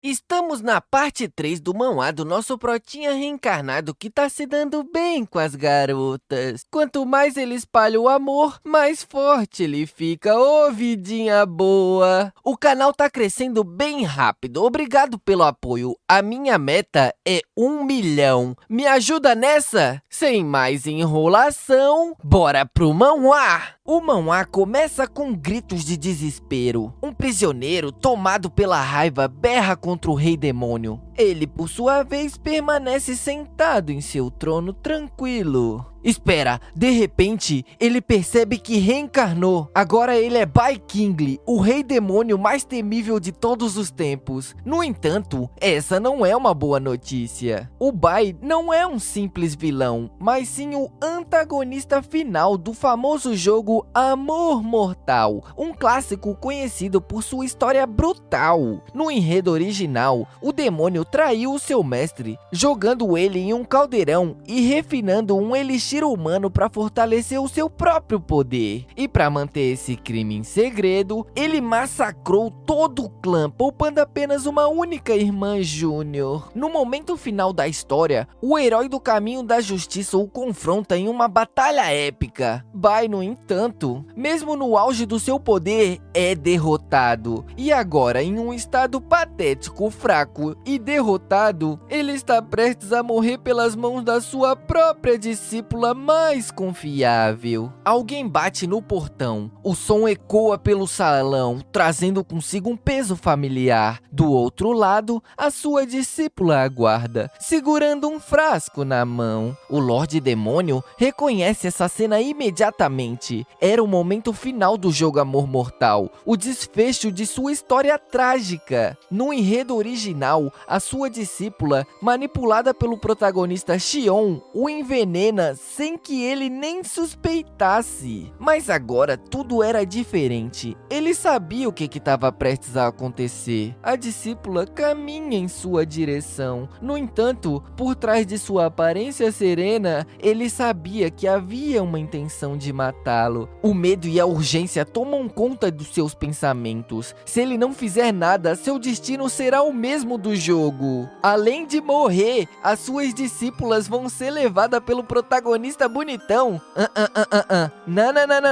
Estamos na parte 3 do manhwa do nosso protinha reencarnado que tá se dando bem com as garotas. Quanto mais ele espalha o amor, mais forte ele fica, ô vidinha boa. O canal tá crescendo bem rápido, obrigado pelo apoio. A minha meta é 1 milhão. Me ajuda nessa? Sem mais enrolação, bora pro manhwa! O manhwa começa com gritos de desespero. Um prisioneiro, tomado pela raiva, berra contra o rei demônio. Ele, por sua vez, permanece sentado em seu trono tranquilo. Espera, de repente, ele percebe que reencarnou. Agora ele é Bai King, o rei demônio mais temível de todos os tempos. No entanto, essa não é uma boa notícia. O Bai não é um simples vilão, mas sim o antagonista final do famoso jogo Amor Mortal, um clássico conhecido por sua história brutal. No enredo original, o demônio traiu o seu mestre, jogando ele em um caldeirão e refinando um elixir humano para fortalecer o seu próprio poder. E para manter esse crime em segredo, ele massacrou todo o clã, poupando apenas uma única irmã Júnior. No momento final da história, o herói do caminho da justiça o confronta em uma batalha épica. Bai, no entanto, mesmo no auge do seu poder, é derrotado. E agora, em um estado patético, fraco e derrotado, ele está prestes a morrer pelas mãos da sua própria discípula mais confiável. Alguém bate no portão. O som ecoa pelo salão, trazendo consigo um peso familiar. Do outro lado, a sua discípula aguarda, segurando um frasco na mão. O Lorde Demônio reconhece essa cena imediatamente. Era o momento final do jogo Amor Mortal, o desfecho de sua história trágica. No enredo original, a sua discípula, manipulada pelo protagonista Xion, o envenena sem que ele nem suspeitasse. Mas agora tudo era diferente. Ele sabia o que estava prestes a acontecer. A discípula caminha em sua direção. No entanto, por trás de sua aparência serena, ele sabia que havia uma intenção de matá-lo. O medo e a urgência tomam conta dos seus pensamentos. Se ele não fizer nada, seu destino será o mesmo do jogo. Além de morrer, as suas discípulas vão ser levadas pelo protagonista bonitão.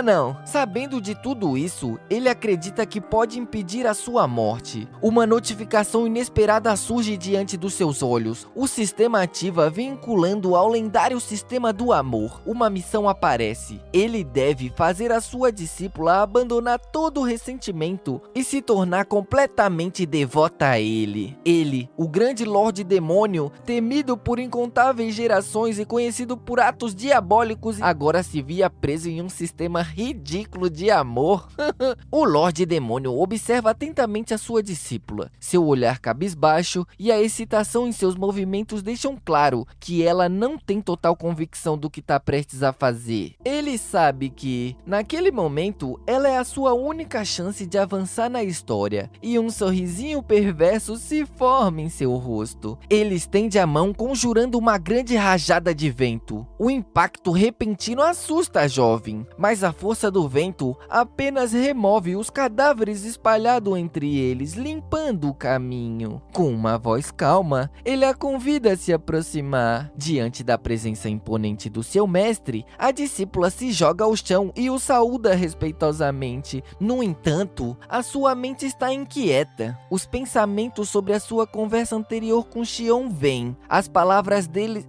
Não. Sabendo de tudo isso, ele acredita que pode impedir a sua morte. Uma notificação inesperada surge diante dos seus olhos. O sistema ativa, vinculando ao lendário sistema do amor. Uma missão aparece. Ele deve fazer a sua discípula abandonar todo o ressentimento e se tornar completamente devota a ele. Ele, o grande Lorde Demônio, temido por incontáveis gerações e conhecido por atos diabólicos, agora se via preso em um sistema ridículo de amor. O Lorde Demônio observa atentamente a sua discípula. Seu olhar cabisbaixo e a excitação em seus movimentos deixam claro que ela não tem total convicção do que está prestes a fazer. Ele sabe que, naquele momento, ela é a sua única chance de avançar na história, e um sorrisinho perverso se forma em seu rosto. Ele estende a mão conjurando uma grande rajada de vento. O impacto repentino assusta a jovem, mas a força do vento apenas remove os cadáveres espalhados entre eles, limpando o caminho. Com uma voz calma, ele a convida a se aproximar. Diante da presença imponente do seu mestre, a discípula se joga ao chão e o saúda respeitosamente. No entanto, a sua mente está inquieta. Os pensamentos sobre a sua conversa anterior com Xion vêm.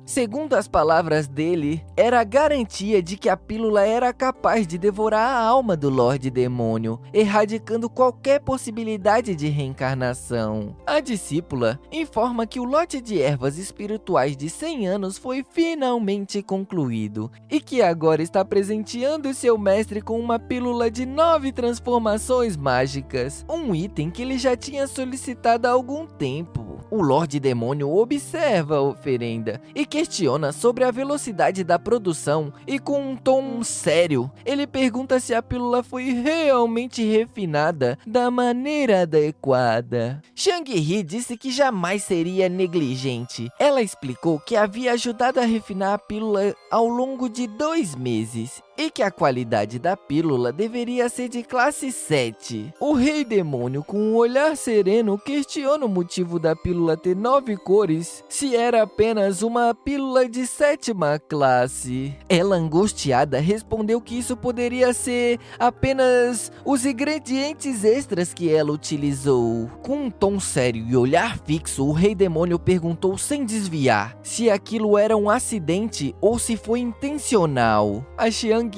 Segundo as palavras dele, era a garantia de que a pílula era capaz de devorar a alma do Lorde Demônio, erradicando qualquer possibilidade de reencarnação. A discípula informa que o lote de ervas espirituais de 100 anos foi finalmente concluído, e que agora está presenteando seu mestre com uma pílula de 9 transformações mágicas, um item que ele já tinha solicitado há algum tempo. O Lorde Demônio observa a oferenda e questiona sobre a velocidade da produção, e com um tom sério, ele pergunta se a pílula foi realmente refinada da maneira adequada. Shang-Hi disse que jamais seria negligente. Ela explicou que havia ajudado a refinar a pílula ao longo de 2 meses. e que a qualidade da pílula deveria ser de classe 7. O Rei Demônio, com um olhar sereno, questiona o motivo da pílula ter 9 cores, se era apenas uma pílula de 7ª classe. Ela, angustiada, respondeu que isso poderia ser apenas os ingredientes extras que ela utilizou. Com um tom sério e olhar fixo, o Rei Demônio perguntou sem desviar se aquilo era um acidente ou se foi intencional. A Xianghe,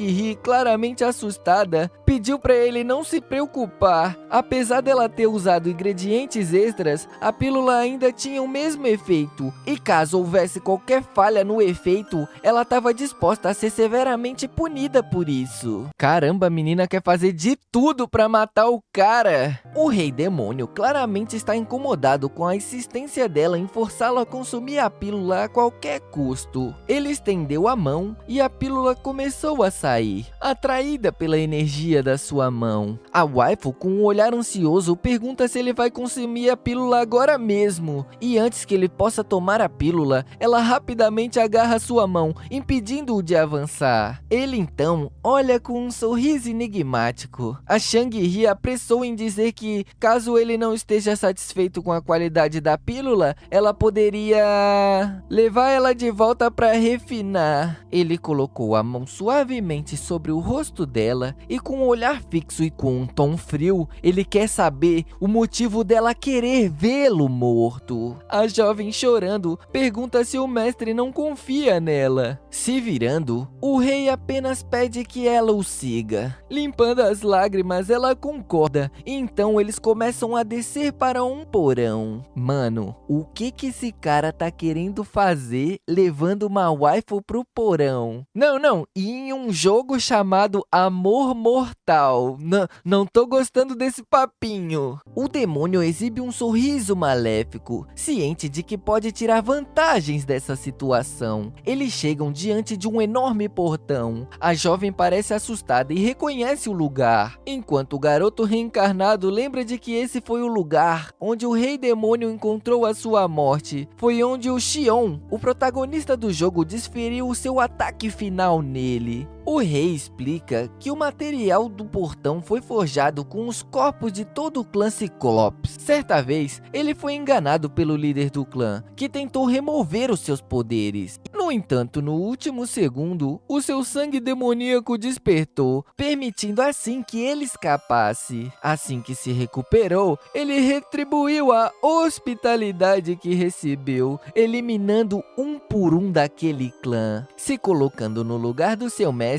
claramente assustada, pediu para ele não se preocupar. Apesar dela ter usado ingredientes extras, a pílula ainda tinha o mesmo efeito, e caso houvesse qualquer falha no efeito, ela estava disposta a ser severamente punida por isso. Caramba, a menina quer fazer de tudo para matar o cara. O Rei Demônio claramente está incomodado com a insistência dela em forçá-lo a consumir a pílula a qualquer custo. Ele estendeu a mão e a pílula começou a sair, atraída pela energia da sua mão. A waifu, com um olhar ansioso, pergunta se ele vai consumir a pílula agora mesmo, e antes que ele possa tomar a pílula, ela rapidamente agarra sua mão, impedindo-o de avançar. Ele então olha com um sorriso enigmático. A Xianghe apressou em dizer que, caso ele não esteja satisfeito com a qualidade da pílula, ela poderia levar ela de volta para refinar. Ele colocou a mão suavemente sobre o rosto dela e, com um olhar fixo e com um tom frio, ele quer saber o motivo dela querer vê-lo morto. A jovem, chorando, pergunta se o mestre não confia nela. Se virando, o rei apenas pede que ela o siga. Limpando as lágrimas, ela concorda, e então eles começam a descer para um porão. Mano, o que esse cara tá querendo fazer levando uma waifu pro porão? Não, e em um jogo chamado Amor Mortal. Não tô gostando desse papinho. O demônio exibe um sorriso maléfico, ciente de que pode tirar vantagens dessa situação. Eles chegam diante de um enorme portão. A jovem parece assustada e reconhece o lugar, enquanto o garoto reencarnado lembra de que esse foi o lugar onde o Rei Demônio encontrou a sua morte. Foi onde o Xion, o protagonista do jogo, desferiu o seu ataque final nele. O rei explica que o material do portão foi forjado com os corpos de todo o clã Ciclopes. Certa vez, ele foi enganado pelo líder do clã, que tentou remover os seus poderes. No entanto, no último segundo, o seu sangue demoníaco despertou, permitindo assim que ele escapasse. Assim que se recuperou, ele retribuiu a hospitalidade que recebeu, eliminando um por um daquele clã. Se colocando no lugar do seu mestre,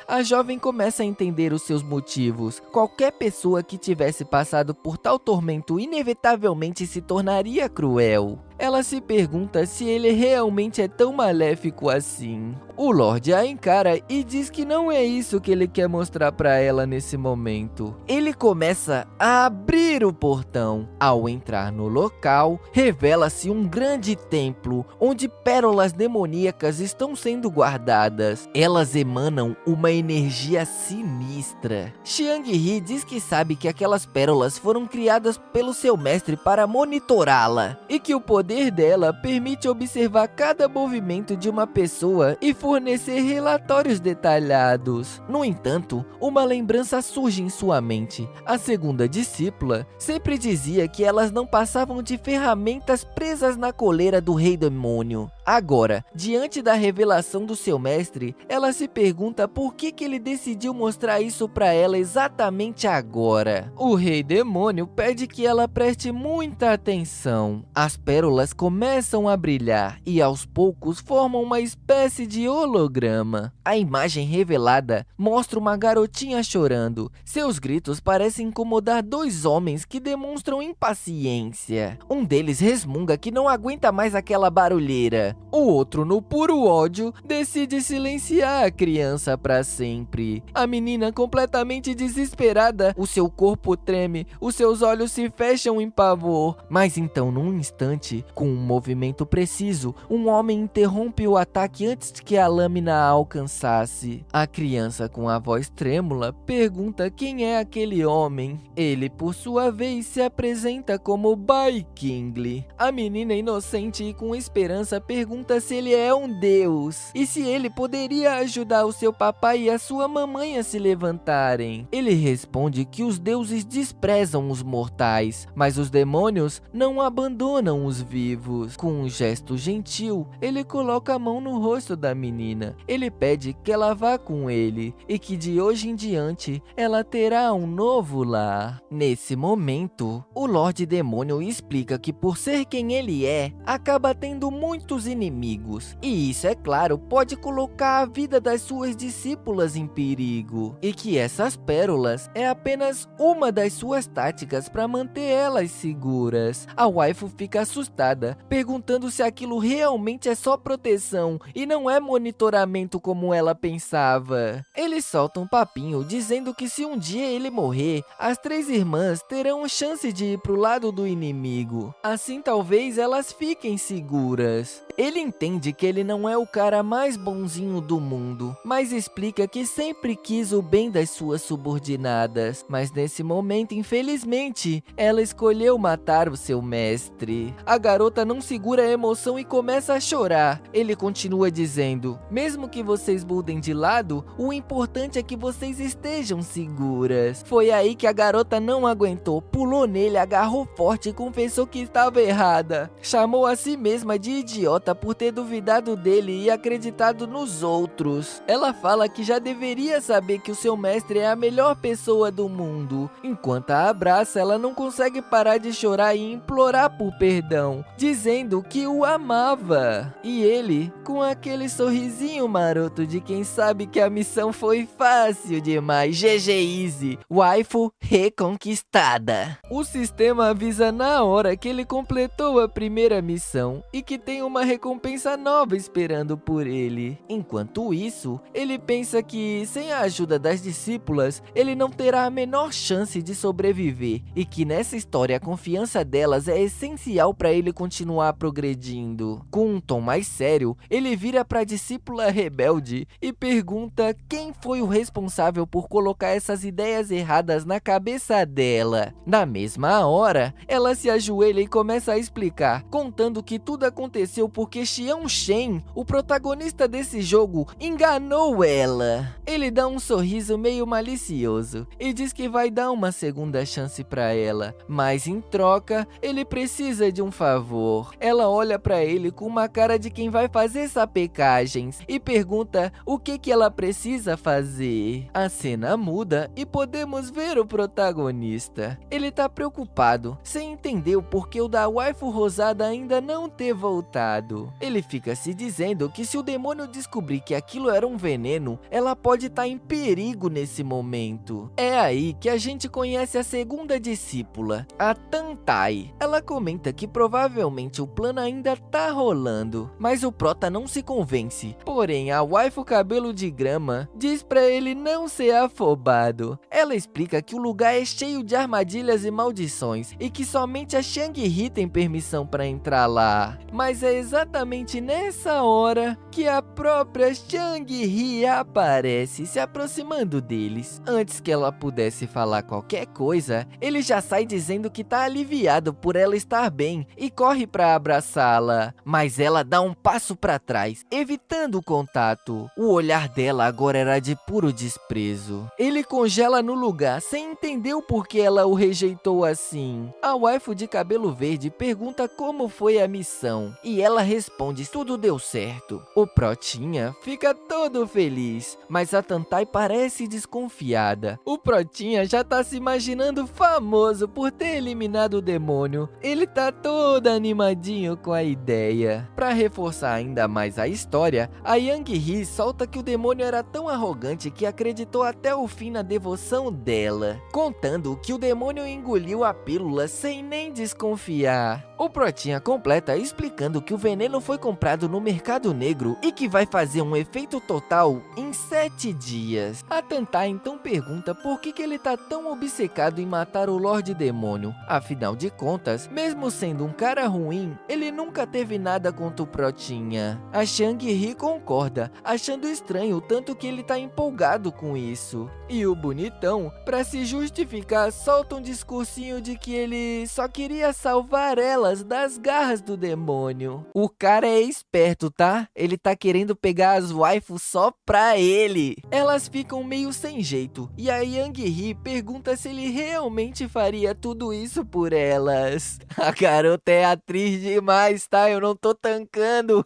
a jovem começa a entender os seus motivos. Qualquer pessoa que tivesse passado por tal tormento inevitavelmente se tornaria cruel. Ela se pergunta se ele realmente é tão maléfico assim. O Lorde a encara e diz que não é isso que ele quer mostrar para ela nesse momento. Ele começa a abrir o portão. Ao entrar no local, revela-se um grande templo, onde pérolas demoníacas estão sendo guardadas. Elas emanam uma energia sinistra. Xianghe diz que sabe que aquelas pérolas foram criadas pelo seu mestre para monitorá-la, e que o poder dela permite observar cada movimento de uma pessoa e fornecer relatórios detalhados. No entanto, uma lembrança surge em sua mente. A segunda discípula sempre dizia que elas não passavam de ferramentas presas na coleira do Rei Demônio. Agora, diante da revelação do seu mestre, ela se pergunta por que ele decidiu mostrar isso para ela exatamente agora. O Rei Demônio pede que ela preste muita atenção. As pérolas começam a brilhar e aos poucos formam uma espécie de holograma. A imagem revelada mostra uma garotinha chorando. Seus gritos parecem incomodar dois homens que demonstram impaciência. Um deles resmunga que não aguenta mais aquela barulheira. O outro, no puro ódio, decide silenciar a criança para sempre. A menina, completamente desesperada, o seu corpo treme, os seus olhos se fecham em pavor. Mas então, num instante, Com um movimento preciso, um homem interrompe o ataque antes que a lâmina a alcançasse. A criança, com a voz trêmula, pergunta quem é aquele homem. Ele, por sua vez, se apresenta como Bai King. A menina inocente e com esperança pergunta se ele é um deus e se ele poderia ajudar o seu papai e a sua mamãe a se levantarem. Ele responde que os deuses desprezam os mortais, mas os demônios não abandonam os vivos. Com um gesto gentil, ele coloca a mão no rosto da menina. Ele pede que ela vá com ele e que de hoje em diante ela terá um novo lar. Nesse momento, o Lorde Demônio explica que por ser quem ele é, acaba tendo muitos inimigos. E isso, é claro, pode colocar a vida das suas discípulas em perigo. E que essas pérolas é apenas uma das suas táticas para manter elas seguras. A waifu fica assustada, perguntando se aquilo realmente é só proteção e não é monitoramento como ela pensava. Ele solta um papinho dizendo que se um dia ele morrer, as 3 irmãs terão chance de ir pro lado do inimigo. Assim talvez elas fiquem seguras. Ele entende que ele não é o cara mais bonzinho do mundo, mas explica que sempre quis o bem das suas subordinadas. Mas nesse momento, infelizmente, ela escolheu matar o seu mestre. A garota não segura a emoção e começa a chorar. Ele continua dizendo: mesmo que vocês mudem de lado, o importante é que vocês estejam seguras. Foi aí que a garota não aguentou, pulou nele, agarrou forte e confessou que estava errada. Chamou a si mesma de idiota por ter duvidado dele e acreditado nos outros. Ela fala que já deveria saber que o seu mestre é a melhor pessoa do mundo. Enquanto a abraça, ela não consegue parar de chorar e implorar por perdão, dizendo que o amava. E ele, com aquele sorrisinho maroto de quem sabe que a missão foi fácil demais. GG Easy, waifu reconquistada. O sistema avisa na hora que ele completou a primeira missão e que tem uma recompensa nova esperando por ele. Enquanto isso, ele pensa que sem a ajuda das discípulas, ele não terá a menor chance de sobreviver e que nessa história a confiança delas é essencial para ele continuar progredindo. Com um tom mais sério, ele vira para a discípula rebelde e pergunta quem foi o responsável por colocar essas ideias erradas na cabeça dela. Na mesma hora, ela se ajoelha e começa a explicar, contando que tudo aconteceu porque Xiao Shen, o protagonista desse jogo, enganou ela. Ele dá um sorriso meio malicioso e diz que vai dar uma segunda chance para ela, mas em troca, ele precisa de um favor. Ela olha para ele com uma cara de quem vai fazer sapecagens e pergunta o que ela precisa fazer. A cena muda e podemos ver o protagonista. Ele tá preocupado, sem entender o porquê o da waifu rosada ainda não ter voltado. Ele fica se dizendo que se o demônio descobrir que aquilo era um veneno, ela pode estar em perigo nesse momento. É aí que a gente conhece a segunda discípula, a Tantai. Ela comenta que provavelmente o plano ainda tá rolando, mas o prota não se convence. Porém, a waifu cabelo de grama diz pra ele não ser afobado. Ela explica que o lugar é cheio de armadilhas e maldições e que somente a Shang-Hi tem permissão para entrar lá. Mas é exatamente nessa hora que a própria Shang-Hi aparece, se aproximando deles. Antes que ela pudesse falar qualquer coisa, ele já sai dizendo que tá aliviado por ela estar bem e corre para abraçá-la. Mas ela dá um passo para trás, evitando o contato. O olhar dela agora era de puro desprezo. Ele congela no lugar, sem entender o porquê ela o rejeitou assim. A waifu de cabelo verde pergunta como foi a missão, e ela responde tudo deu certo. O Protinha fica todo feliz, mas a Tantai parece desconfiada. O Protinha já tá se imaginando famoso por ter eliminado o demônio. Ele tá todo animadinho com a ideia. Pra reforçar ainda mais a história, a Yang-Hi solta que o demônio era tão arrogante que acreditou até o fim na devoção dela, contando que o demônio engoliu a pílula sem nem desconfiar. O Protinha completa explicando que o veneno foi comprado no mercado negro e que vai fazer um efeito total em 7 dias. A Tantai então pergunta por que ele tá tão obcecado em matar o Lorde Demônio. Afinal de contas, mesmo sendo um cara cara ruim, ele nunca teve nada contra o Protinha. A Shang-Hi concorda, achando estranho o tanto que ele tá empolgado com isso. E o bonitão, pra se justificar, solta um discursinho de que ele só queria salvar elas das garras do demônio. O cara é esperto, tá? Ele tá querendo pegar as waifus só pra ele. Elas ficam meio sem jeito, e a Yang-Hi pergunta se ele realmente faria tudo isso por elas. A garota é atriz demais, tá? Eu não tô tancando.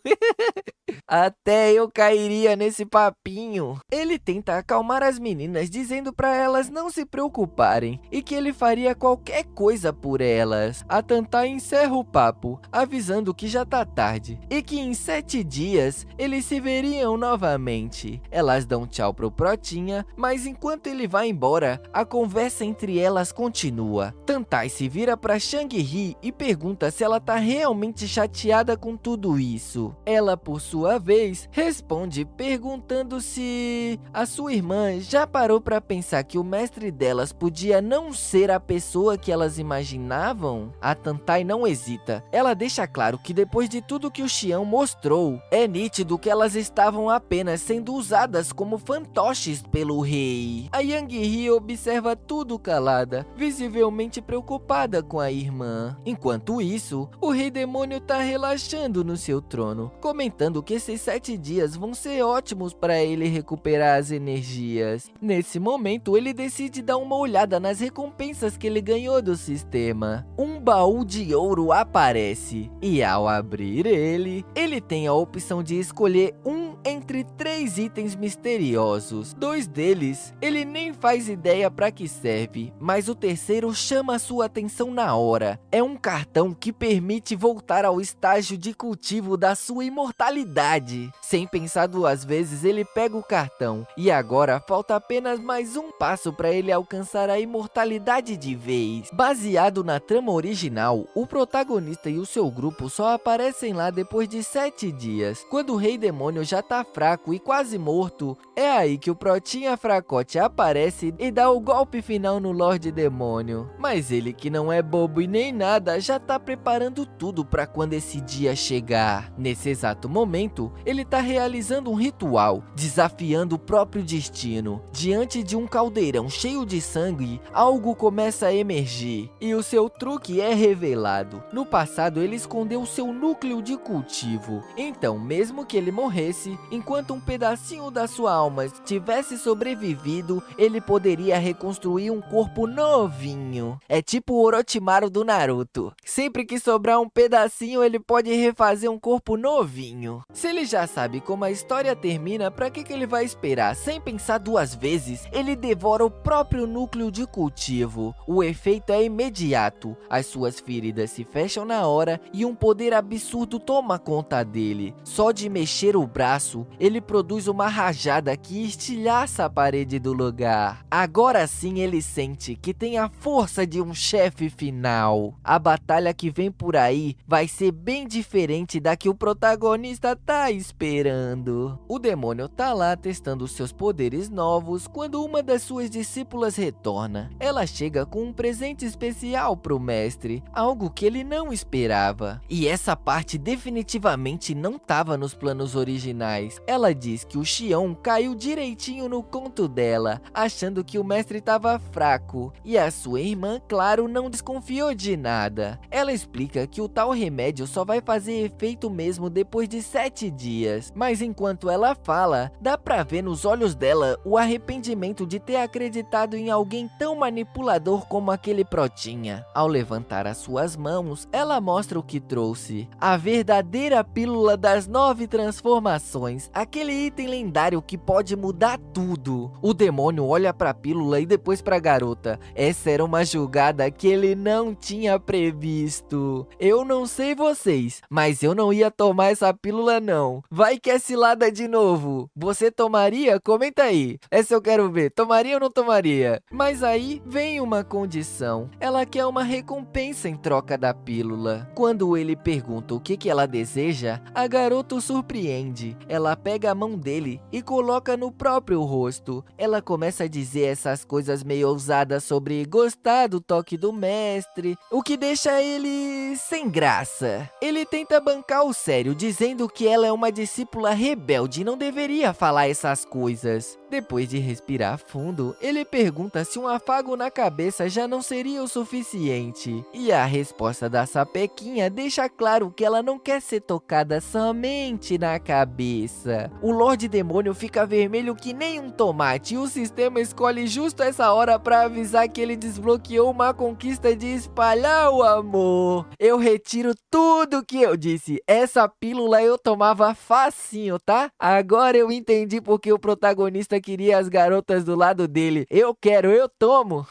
Até eu cairia nesse papinho. Ele tenta acalmar as meninas, dizendo pra elas não se preocuparem e que ele faria qualquer coisa por elas. A Tantai encerra o papo, avisando que já tá tarde e que em 7 dias eles se veriam novamente. Elas dão tchau pro Protinha, mas enquanto ele vai embora, a conversa entre elas continua. Tantai se vira pra Shang-Hi e pergunta se ela tá realmente chateada com tudo isso. Ela, por sua vez, responde perguntando se a sua irmã já parou pra pensar que o mestre delas podia não ser a pessoa que elas imaginavam? A Tantai não hesita. Ela deixa claro que depois de tudo que o Xian mostrou, é nítido que elas estavam apenas sendo usadas como fantoches pelo rei. A Yang-Hi observa tudo calada, visivelmente preocupada com a irmã. Enquanto isso, o Rei Demônio tá relaxando no seu trono, comentando que esses 7 dias vão ser ótimos para ele recuperar as energias. Nesse momento, ele decide dar uma olhada nas recompensas que ele ganhou do sistema. Um baú de ouro aparece, e ao abrir ele tem a opção de escolher um entre 3 itens misteriosos. 2 deles, ele nem faz ideia para que serve, mas o terceiro chama sua atenção na hora. É um cartão que permite voltar ao estágio de cultivo da sua imortalidade. Sem pensar 2 vezes, ele pega o cartão, e agora falta apenas mais um passo para ele alcançar a imortalidade de vez. Baseado na trama original, o protagonista e o seu grupo só aparecem lá depois de 7 dias. Quando o Rei Demônio já tá fraco e quase morto, é aí que o Protinha Fracote aparece e dá o golpe final no Lorde Demônio. Mas ele, que não é bobo e nem nada, já tá preparando tudo para quando esse dia chegar. Nesse exato momento, ele tá realizando um ritual, desafiando o próprio destino. Diante de um caldeirão cheio de sangue, algo começa a emergir, e o seu truque é revelado. No passado, ele escondeu seu núcleo de cultivo. Então, mesmo que ele morresse, enquanto um pedacinho da sua alma tivesse sobrevivido, ele poderia reconstruir um corpo novinho. É tipo o Orochimaru do Naruto. Sempre que sobrar um pedacinho, ele pode refazer um corpo novinho. Se ele já sabe como a história termina, pra que ele vai esperar? Sem pensar 2 vezes, ele devora o próprio núcleo de cultivo. O efeito é imediato. As suas feridas se fecham na hora e um poder absurdo toma conta dele. Só de mexer o braço, ele produz uma rajada que estilhaça a parede do lugar. Agora sim ele sente que tem a força de um chefe final. A batalha que vem por aí vai ser bem diferente da que o protagonista tá esperando. O demônio tá lá testando seus poderes novos quando uma das suas discípulas retorna. Ela chega com um presente especial pro mestre, algo que ele não esperava. E essa parte definitivamente não tava nos planos originais. Ela diz que o Xion caiu direitinho no conto dela, achando que o mestre tava fraco, e a sua irmã, claro, não desconfiou de nada. Ela explica que o tal remédio só vai fazer efeito mesmo depois de 7 dias, mas enquanto ela fala, dá pra ver nos olhos dela o arrependimento de ter acreditado em alguém tão manipulador como aquele Protinha. Ao levantar as suas mãos, ela mostra o que trouxe: a verdadeira pílula das 9 transformações, aquele item lendário que pode mudar tudo. O demônio olha pra pílula e depois pra garota. Essa era uma jogada que ele não tinha previsto. Eu não sei vocês, mas eu não ia tomar essa pílula não. Vai que é cilada de novo. Você tomaria? Comenta aí. Essa eu quero ver. Tomaria ou não tomaria? Mas aí vem uma condição. Ela quer uma recompensa em troca da pílula. Quando ele pergunta o que ela deseja, a garota o surpreende. Ela ela pega a mão dele e coloca no próprio rosto. Ela começa a dizer essas coisas meio ousadas sobre gostar do toque do mestre, o que deixa ele sem graça. Ele tenta bancar o sério, dizendo que ela é uma discípula rebelde e não deveria falar essas coisas. Depois de respirar fundo, ele pergunta se um afago na cabeça já não seria o suficiente. E a resposta da sapequinha deixa claro que ela não quer ser tocada somente na cabeça. O Lorde Demônio fica vermelho que nem um tomate e o sistema escolhe justo essa hora para avisar que ele desbloqueou uma conquista de espalhar o amor. Eu retiro tudo que eu disse. Essa pílula eu tomava facinho, tá? Agora eu entendi porque o protagonista queria as garotas do lado dele. Eu quero, eu tomo.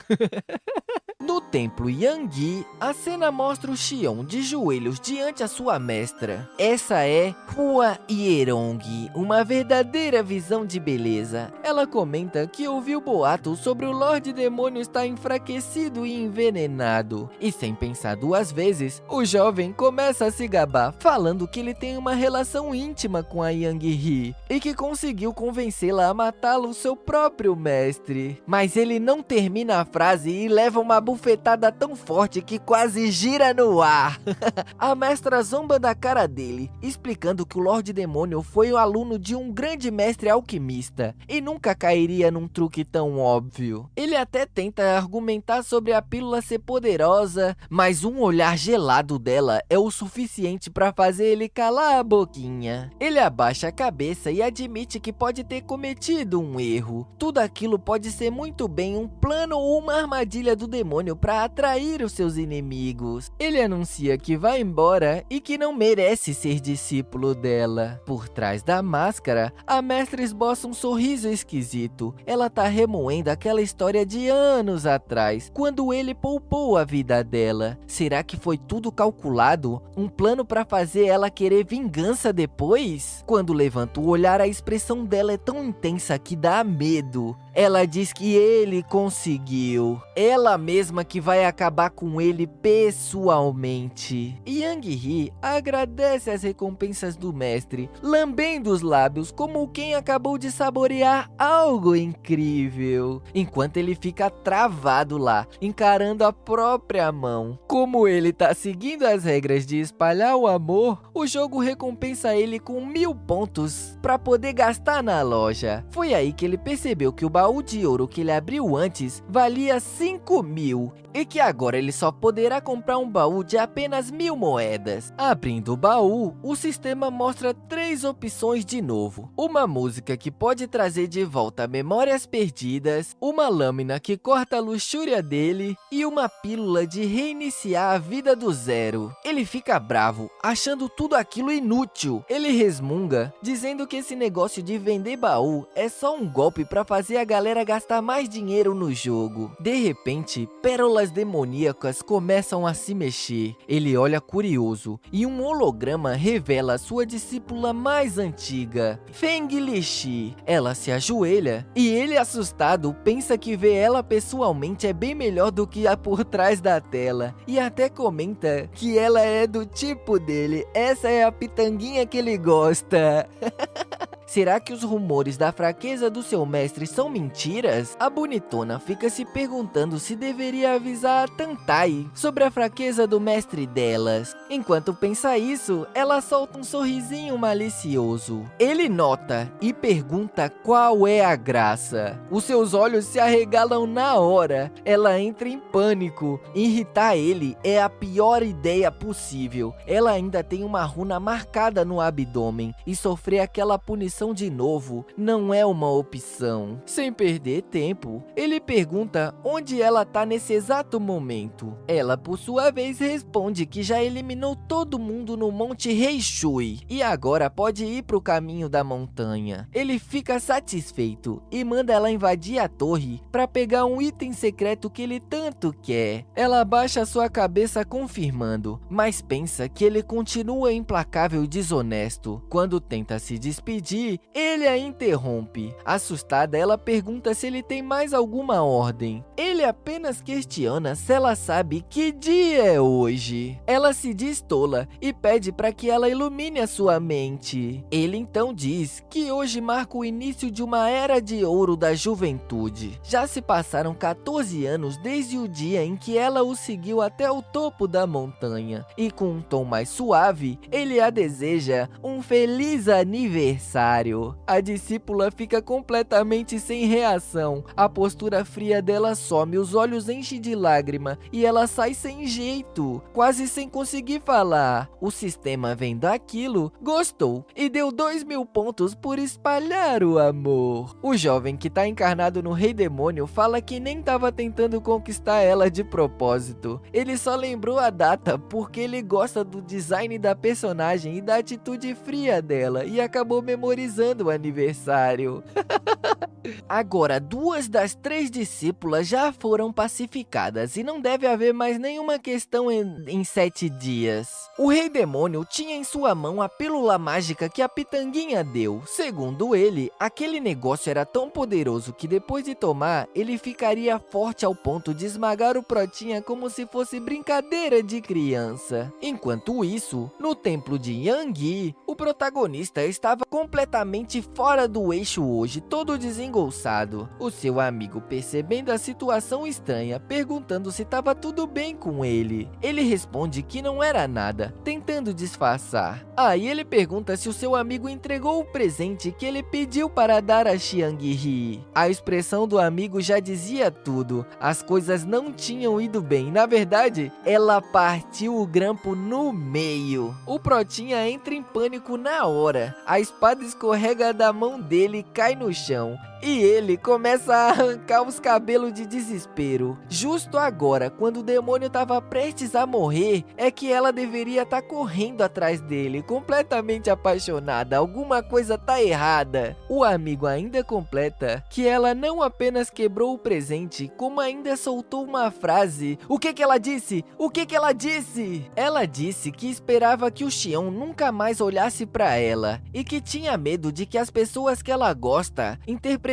No templo Yangui, a cena mostra o Xion de joelhos diante a sua mestra. Essa é Hua Hierong, uma verdadeira visão de beleza. Ela comenta que ouviu boatos sobre o Lorde Demônio estar enfraquecido e envenenado. E sem pensar duas vezes, o jovem começa a se gabar, falando que ele tem uma relação íntima com a Yang He e que conseguiu convencê-la a matá-lo, seu próprio mestre. Mas ele não termina a frase e leva uma bufetada tão forte que quase gira no ar. A mestra zomba da cara dele, explicando que o Lorde Demônio foi o aluno de um grande mestre alquimista e nunca cairia num truque tão óbvio. Ele até tenta argumentar sobre a pílula ser poderosa, mas um olhar gelado dela é o suficiente para fazer ele calar a boquinha. Ele abaixa a cabeça e admite que pode ter cometido um erro. Tudo aquilo pode ser muito bem um plano ou uma armadilha do demônio para atrair os seus inimigos. Ele anuncia que vai embora e que não merece ser discípulo dela. Por trás da máscara, a mestra esboça um sorriso esquisito. Ela tá remoendo aquela história de anos atrás, quando ele poupou a vida dela. Será que foi tudo calculado? Um plano para fazer ela querer vingança depois? Quando levanta o olhar, a expressão dela é tão intensa que dá medo. Ela diz que ele conseguiu. Ela mesma que vai acabar com ele pessoalmente. Yang He agradece as recompensas do mestre, lambendo os lábios como quem acabou de saborear algo incrível. Enquanto ele fica travado lá, encarando a própria mão. Como ele tá seguindo as regras de espalhar o amor, o jogo recompensa ele com 1000 pontos para poder gastar na loja. Foi aí que ele percebeu que o baú de ouro que ele abriu antes valia 5.000 e que agora ele só poderá comprar um baú de apenas 1000 moedas. Abrindo o baú, o sistema mostra 3 opções de novo. Uma música que pode trazer de volta memórias perdidas, uma lâmina que corta a luxúria dele e uma pílula de reiniciar a vida do zero. Ele fica bravo, achando tudo aquilo inútil. Ele resmunga, dizendo que esse negócio de vender baú é só um golpe para fazer a galera gastar mais dinheiro no jogo. De repente, pérolas demoníacas começam a se mexer. Ele olha curioso e um holograma revela sua discípula mais antiga, Feng Lixi. Ela se ajoelha e ele, assustado, pensa que ver ela pessoalmente é bem melhor do que a por trás da tela e até comenta que ela é do tipo dele. Essa é a pitanguinha que ele gosta. Será que os rumores da fraqueza do seu mestre são mentiras? A bonitona fica se perguntando se deveria avisar a Tantai sobre a fraqueza do mestre delas. Enquanto pensa isso, ela solta um sorrisinho malicioso. Ele nota e pergunta qual é a graça. Os seus olhos se arregalam na hora. Ela entra em pânico. Irritar ele é a pior ideia possível. Ela ainda tem uma runa marcada no abdômen e sofrer aquela punição de novo não é uma opção. Sem perder tempo, ele pergunta onde ela tá nesse exato momento. Ela, por sua vez, responde que já eliminou todo mundo no Monte Reishui e agora pode ir pro caminho da montanha. Ele fica satisfeito e manda ela invadir a torre para pegar um item secreto que ele tanto quer. Ela baixa sua cabeça confirmando, mas pensa que ele continua implacável e desonesto. Quando tenta se despedir, seguir, ele a interrompe. Assustada, ela pergunta se ele tem mais alguma ordem. Ele apenas questiona se ela sabe que dia é hoje. Ela se diz tola e pede para que ela ilumine a sua mente. Ele então diz que hoje marca o início de uma era de ouro da juventude. Já se passaram 14 anos desde o dia em que ela o seguiu até o topo da montanha. E com um tom mais suave, ele a deseja um feliz aniversário. A discípula fica completamente sem reação. A postura fria dela some, os olhos enchem de lágrima e ela sai sem jeito, quase sem conseguir falar. O sistema, vendo aquilo, gostou e deu 2.000 pontos por espalhar o amor. O jovem que tá encarnado no Rei Demônio fala que nem tava tentando conquistar ela de propósito. Ele só lembrou a data porque ele gosta do design da personagem e da atitude fria dela e acabou memorizando o aniversário. Agora, 2 das 3 discípulas já foram pacificadas e não deve haver mais nenhuma questão em 7 dias. O Rei Demônio tinha em sua mão a pílula mágica que a Pitanguinha deu. Segundo ele, aquele negócio era tão poderoso que depois de tomar, ele ficaria forte ao ponto de esmagar o Protinha como se fosse brincadeira de criança. Enquanto isso, no templo de Yangui, o protagonista estava completamente fora do eixo hoje, todo desengolçado. O seu amigo, percebendo a situação estranha, perguntando se estava tudo bem com ele. Ele responde que não era nada, tentando disfarçar. Aí ele pergunta se o seu amigo entregou o presente que ele pediu para dar a Xiangyi. A expressão do amigo já dizia tudo. As coisas não tinham ido bem. Na verdade, ela partiu o grampo no meio. O Protinha entra em pânico na hora. A espada escorrega da mão dele e cai no chão. E ele começa a arrancar os cabelos de desespero. Justo agora, quando o demônio estava prestes a morrer, é que ela deveria estar correndo atrás dele, completamente apaixonada. Alguma coisa tá errada. O amigo ainda completa que ela não apenas quebrou o presente, como ainda soltou uma frase. O que ela disse? O que ela disse? Ela disse que esperava que o Xion nunca mais olhasse para ela e que tinha medo de que as pessoas que ela gosta interpretassem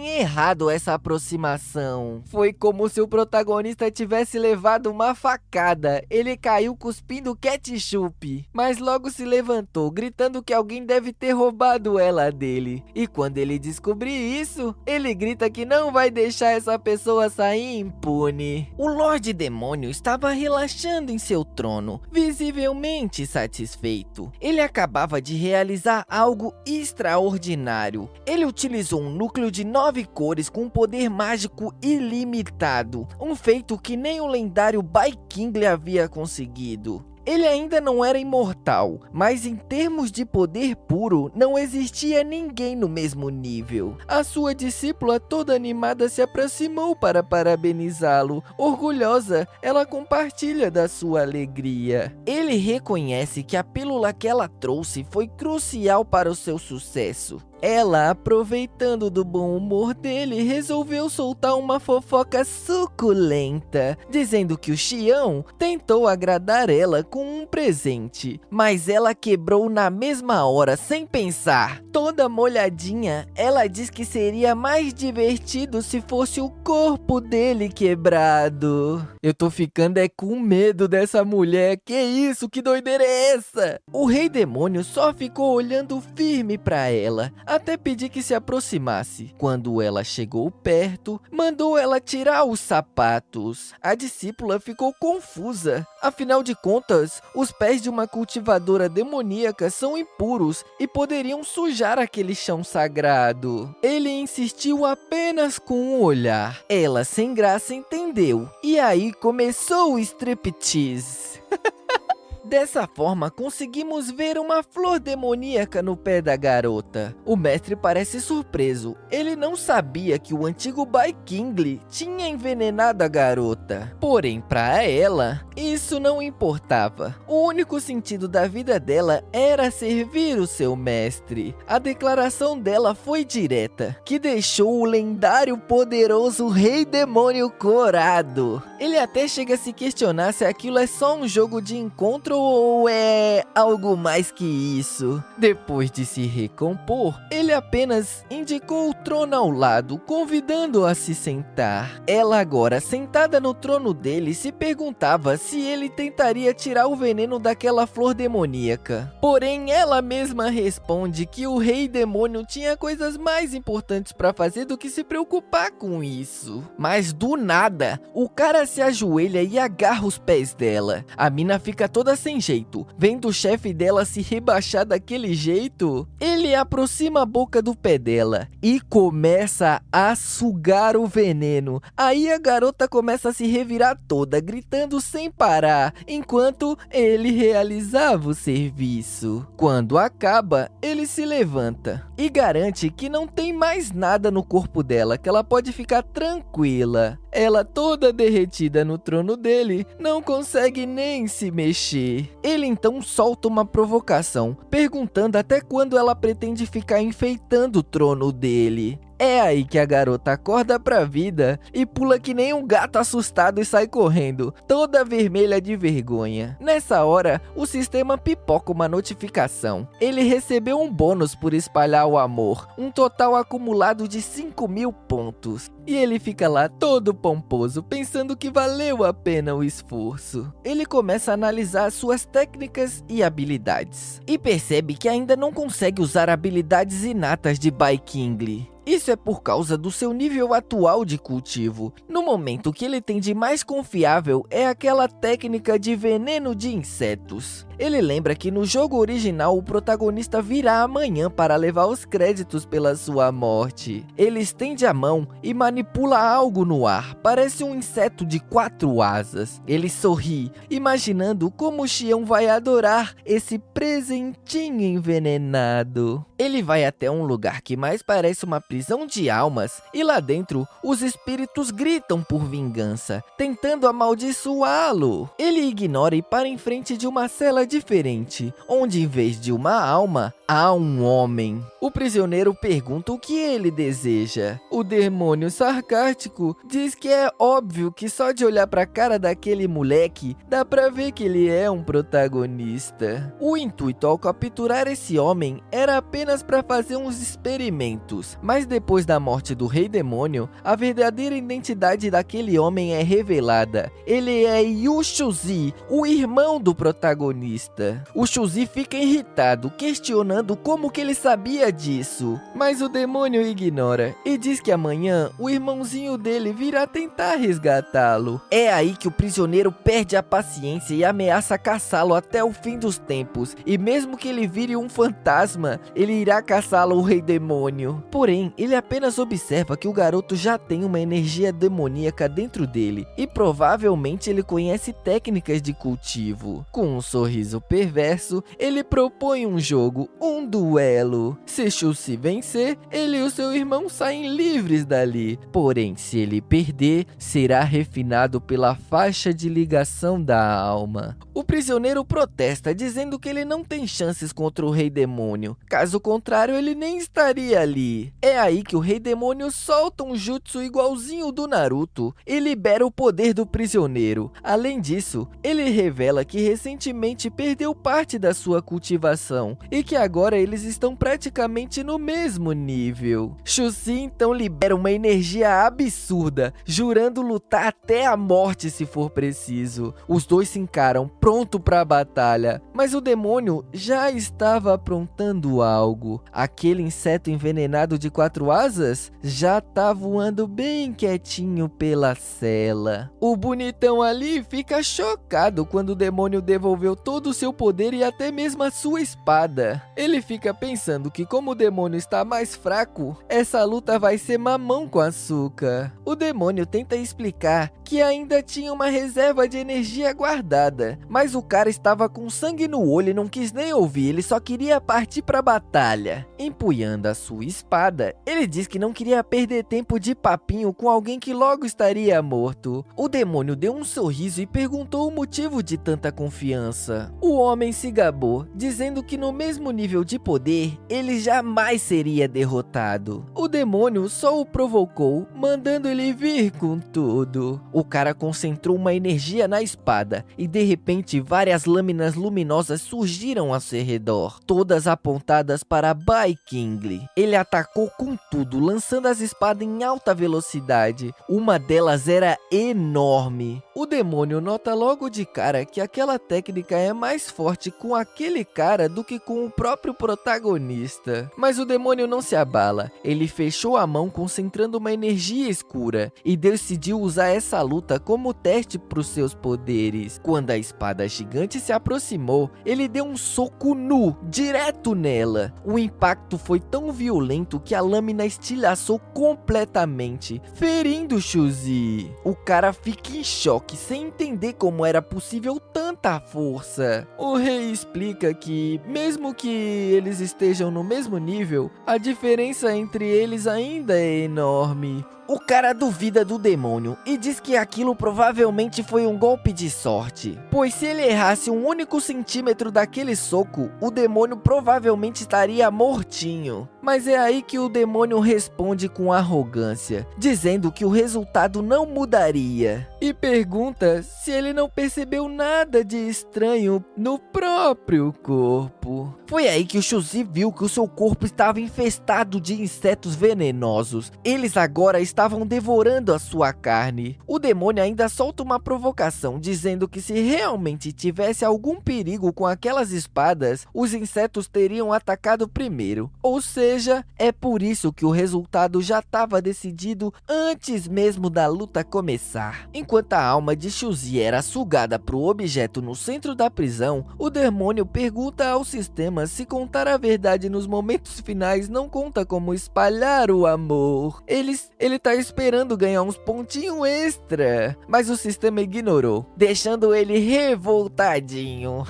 errado essa aproximação. Foi como se o protagonista tivesse levado uma facada. Ele caiu cuspindo ketchup, mas logo se levantou, gritando que alguém deve ter roubado ela dele. E quando ele descobrir isso, ele grita que não vai deixar essa pessoa sair impune. O Lorde Demônio estava relaxando em seu trono, visivelmente satisfeito. Ele acabava de realizar algo extraordinário. Ele utilizou um núcleo de 9 cores com um poder mágico ilimitado, um feito que nem o lendário Bai King havia conseguido. Ele ainda não era imortal, mas em termos de poder puro, não existia ninguém no mesmo nível. A sua discípula toda animada se aproximou para parabenizá-lo. Orgulhosa, ela compartilha da sua alegria. Ele reconhece que a pílula que ela trouxe foi crucial para o seu sucesso. Ela, aproveitando do bom humor dele, resolveu soltar uma fofoca suculenta, dizendo que o Xion tentou agradar ela com um presente, mas ela quebrou na mesma hora, sem pensar. Toda molhadinha, ela diz que seria mais divertido se fosse o corpo dele quebrado. Eu tô ficando com medo dessa mulher, que isso, que doideira é essa? O Rei Demônio só ficou olhando firme pra ela, até pedir que se aproximasse. Quando ela chegou perto, mandou ela tirar os sapatos. A discípula ficou confusa. Afinal de contas, os pés de uma cultivadora demoníaca são impuros e poderiam sujar aquele chão sagrado. Ele insistiu apenas com um olhar. Ela, sem graça, entendeu. E aí começou o striptease. Dessa forma, conseguimos ver uma flor demoníaca no pé da garota. O mestre parece surpreso. Ele não sabia que o antigo Bai King tinha envenenado a garota. Porém, para ela, isso não importava. O único sentido da vida dela era servir o seu mestre. A declaração dela foi direta, que deixou o lendário poderoso Rei Demônio corado. Ele até chega a se questionar se aquilo é só um jogo de encontro monstro ou é algo mais que isso? Depois de se recompor, ele apenas indicou o trono ao lado, convidando-o a se sentar. Ela agora, sentada no trono dele, se perguntava se ele tentaria tirar o veneno daquela flor demoníaca. Porém, ela mesma responde que o rei demônio tinha coisas mais importantes para fazer do que se preocupar com isso. Mas do nada, o cara se ajoelha e agarra os pés dela. A mina fica toda sem jeito. Vendo o chefe dela se rebaixar daquele jeito, ele aproxima a boca do pé dela e começa a sugar o veneno. Aí a garota começa a se revirar toda, gritando sem parar, enquanto ele realizava o serviço. Quando acaba, ele se levanta e garante que não tem mais nada no corpo dela, que ela pode ficar tranquila. Ela, toda derretida no trono dele, não consegue nem se mexer. Ele então solta uma provocação, perguntando até quando ela pretende ficar enfeitando o trono dele. É aí que a garota acorda pra vida e pula que nem um gato assustado e sai correndo, toda vermelha de vergonha. Nessa hora, o sistema pipoca uma notificação. Ele recebeu um bônus por espalhar o amor, um total acumulado de 5.000 pontos. E ele fica lá todo pomposo, pensando que valeu a pena o esforço. Ele começa a analisar suas técnicas e habilidades, e percebe que ainda não consegue usar habilidades inatas de Bai King. Isso é por causa do seu nível atual de cultivo. No momento, o que ele tem de mais confiável é aquela técnica de veneno de insetos. Ele lembra que no jogo original o protagonista virá amanhã para levar os créditos pela sua morte. Ele estende a mão e manipula algo no ar, parece um inseto de 4 asas. Ele sorri, imaginando como o Xion vai adorar esse presentinho envenenado. Ele vai até um lugar que mais parece uma prisão de almas, e lá dentro os espíritos gritam por vingança, tentando amaldiçoá-lo. Ele ignora e para em frente de uma cela diferente, onde em vez de uma alma, há um homem. O prisioneiro pergunta o que ele deseja. O demônio sarcástico diz que é óbvio que só de olhar pra cara daquele moleque, dá pra ver que ele é um protagonista. O intuito ao capturar esse homem era apenas para fazer uns experimentos, mas depois da morte do rei demônio, a verdadeira identidade daquele homem é revelada. Ele é Yu Shuzi, o irmão do protagonista. O Shuzi fica irritado, questionando como que ele sabia disso, mas o demônio ignora e diz que amanhã o irmãozinho dele virá tentar resgatá-lo. É aí que o prisioneiro perde a paciência e ameaça caçá-lo até o fim dos tempos, e mesmo que ele vire um fantasma, ele irá caçá-lo, o rei demônio. Porém, ele apenas observa que o garoto já tem uma energia demoníaca dentro dele e provavelmente ele conhece técnicas de cultivo. Com um sorriso perverso, ele propõe um jogo, um duelo. Se Shuzi vencer, ele e o seu irmão saem livres dali. Porém, se ele perder, será refinado pela faixa de ligação da alma. O prisioneiro protesta, dizendo que ele não tem chances contra o rei demônio. Caso contrário, ele nem estaria ali. É aí que o rei demônio solta um jutsu igualzinho do Naruto e libera o poder do prisioneiro. Além disso, ele revela que recentemente perdeu parte da sua cultivação e que agora eles estão praticamente no mesmo nível. Shuzi então libera uma energia absurda, jurando lutar até a morte se for preciso. Os dois se encaram, pronto para a batalha, mas o demônio já estava aprontando algo. Aquele inseto envenenado de 4 asas já tá voando bem quietinho pela cela. O bonitão ali fica chocado quando o demônio devolveu todo o seu poder e até mesmo a sua espada. Ele fica pensando que como o demônio está mais fraco, essa luta vai ser mamão com açúcar. O demônio tenta explicar que ainda tinha uma reserva de energia guardada, mas o cara estava com sangue no olho e não quis nem ouvir, ele só queria partir para a batalha. Empunhando a sua espada, ele diz que não queria perder tempo de papinho com alguém que logo estaria morto. O demônio deu um sorriso e perguntou o motivo de tanta confiança. O homem se gabou, dizendo que no mesmo nível nível de poder, ele jamais seria derrotado. O demônio só o provocou, mandando ele vir com tudo. O cara concentrou uma energia na espada e de repente várias lâminas luminosas surgiram ao seu redor, todas apontadas para Bai King. Ele atacou com tudo, lançando as espadas em alta velocidade. Uma delas era enorme. O demônio nota logo de cara que aquela técnica é mais forte com aquele cara do que com o próprio protagonista. Mas o demônio não se abala. Ele fechou a mão concentrando uma energia escura e decidiu usar essa luta como teste para os seus poderes. Quando a espada gigante se aproximou, ele deu um soco nu, direto nela. O impacto foi tão violento que a lâmina estilhaçou completamente, ferindo Shuzi. O cara fica em choque, sem entender como era possível tanta força. O rei explica que, mesmo que eles estejam no mesmo nível, a diferença entre eles ainda é enorme. O cara duvida do demônio e diz que aquilo provavelmente foi um golpe de sorte, pois se ele errasse um único centímetro daquele soco, o demônio provavelmente estaria mortinho. Mas é aí que o demônio responde com arrogância, dizendo que o resultado não mudaria, e pergunta se ele não percebeu nada de estranho no próprio corpo. Foi aí que o Shuzi viu que o seu corpo estava infestado de insetos venenosos. Eles agora estavam devorando a sua carne. O demônio ainda solta uma provocação, dizendo que se realmente tivesse algum perigo com aquelas espadas, os insetos teriam atacado primeiro. Ou seja, é por isso que o resultado já estava decidido antes mesmo da luta começar. Enquanto a alma de Shuzi era sugada para o objeto no centro da prisão, o demônio pergunta ao sistema se contar a verdade nos momentos finais não conta como espalhar o amor. Ele tá esperando ganhar uns pontinhos extra, mas o sistema ignorou, deixando ele revoltadinho.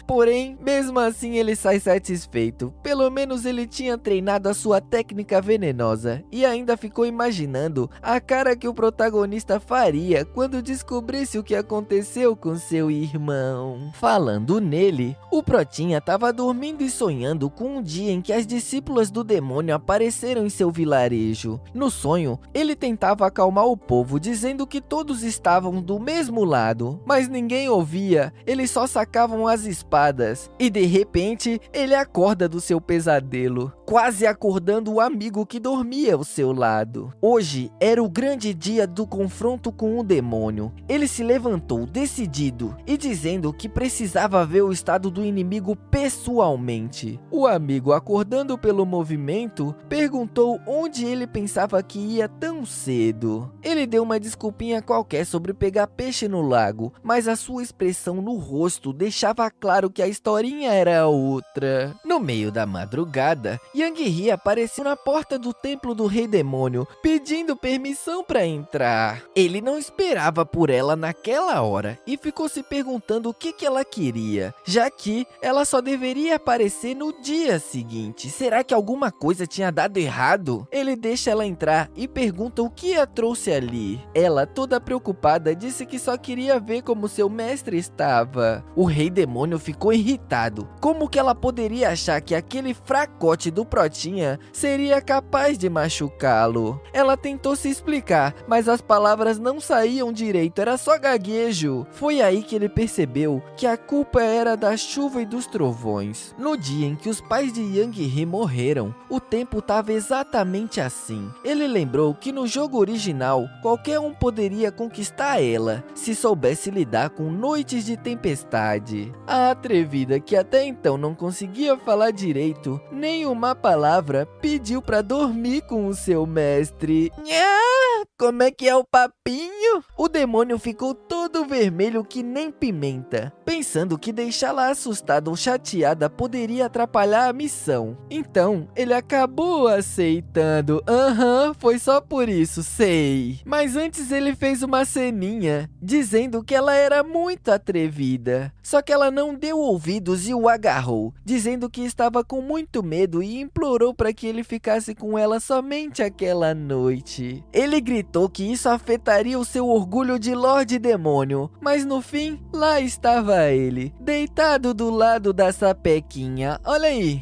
Porém, mesmo assim ele sai satisfeito. Pelo menos ele tinha treinado a sua técnica venenosa e ainda ficou imaginando a cara que o protagonista faria quando descobrisse o que aconteceu com seu irmão. Falando nele, o Protinha estava dormindo e sonhando com um dia em que as discípulas do demônio apareceram em seu vilarejo. No sonho, ele tentava acalmar o povo, dizendo que todos estavam do mesmo lado, mas ninguém ouvia, eles só sacavam as espadas. E de repente, ele acorda do seu pesadelo, quase acordando o amigo que dormia ao seu lado. Hoje era o grande dia do confronto com o demônio. Ele se levantou decidido e dizendo que precisava ver o estado do inimigo pessoalmente. O amigo, acordando pelo movimento, perguntou onde ele pensava que ia tão cedo. Ele deu uma desculpinha qualquer sobre pegar peixe no lago, mas a sua expressão no rosto deixava claro que a historinha era outra. No meio da madrugada, Yang He apareceu na porta do templo do Rei Demônio, pedindo permissão para entrar. Ele não esperava por ela naquela hora e ficou se perguntando o que ela queria, já que ela só deveria aparecer no dia seguinte. Será que alguma coisa tinha dado errado? Ele deixa ela entrar e pergunta o que a trouxe ali. Ela, toda preocupada, disse que só queria ver como seu mestre estava. O Rei Demônio ficou irritado. Como que ela poderia achar que aquele fracote do Protinha seria capaz de machucá-lo? Ela tentou se explicar, mas as palavras não saíam direito, era só gaguejo. Foi aí que ele percebeu que a culpa era da chuva e dos trovões. No dia em que os pais de Yang He morreram, o tempo estava exatamente assim. Ele lembrou que no jogo original, qualquer um poderia conquistar ela, se soubesse lidar com noites de tempestade. A atrevida, que até então não conseguia falar direito nem uma palavra, pediu para dormir com o seu mestre. Nha! Como é que é o papinho? O demônio ficou todo vermelho que nem pimenta, pensando que deixá-la assustada ou chateada poderia atrapalhar a missão. Então, ele acabou aceitando. Foi só por isso, sei. Mas antes ele fez uma ceninha, dizendo que ela era muito atrevida. Só que ela não deu ouvidos e o agarrou, dizendo que estava com muito medo e implorou para que ele ficasse com ela somente aquela noite. Ele gritou gritou que isso afetaria o seu orgulho de Lorde Demônio, mas no fim, lá estava ele, deitado do lado da sapequinha, olha aí.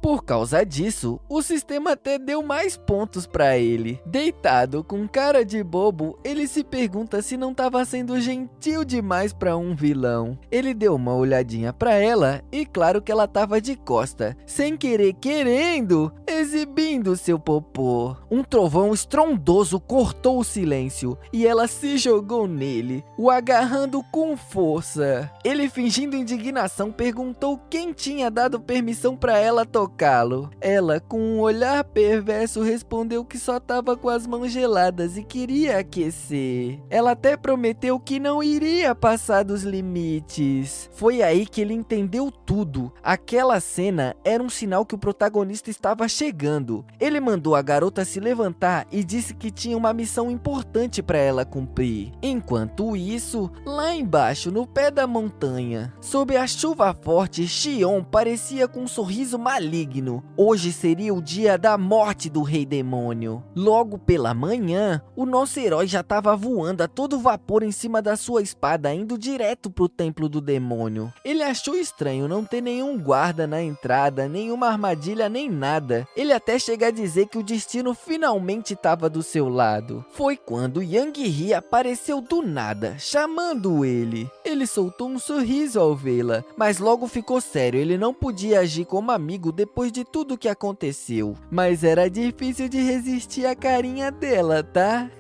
Por causa disso, o sistema até deu mais pontos pra ele. Deitado com cara de bobo, ele se pergunta se não estava sendo gentil demais pra um vilão. Ele deu uma olhadinha pra ela e claro que ela tava de costa, sem querer querendo, exibindo seu popô. Um trovão estrondoso cortou o silêncio e ela se jogou nele, o agarrando com força. Ele, fingindo indignação, perguntou quem tinha dado permissão pra ela tocá-lo. Ela, com um olhar perverso, respondeu que só tava com as mãos geladas e queria aquecer. Ela até prometeu que não iria passar dos limites. Foi aí que ele entendeu tudo. Aquela cena era um sinal que o protagonista estava chegando. Ele mandou a garota se levantar e disse que tinha uma missão importante para ela cumprir. Enquanto isso, lá embaixo, no pé da montanha, sob a chuva forte, Xion parecia com um sorriso maligno. Hoje seria o dia da morte do Rei Demônio. Logo pela manhã, o nosso herói já estava voando a todo vapor em cima da sua espada, indo direto pro templo do demônio. Ele achou estranho não ter nenhum guarda na entrada, nenhuma armadilha nem nada. Ele até chega a dizer que o destino finalmente estava do seu lado. Foi quando Yang He apareceu do nada, chamando ele. Ele soltou um sorriso ao vê-la, mas logo ficou sério, ele não podia agir como amigo depois de tudo que aconteceu. Mas era difícil de resistir à carinha dela, tá?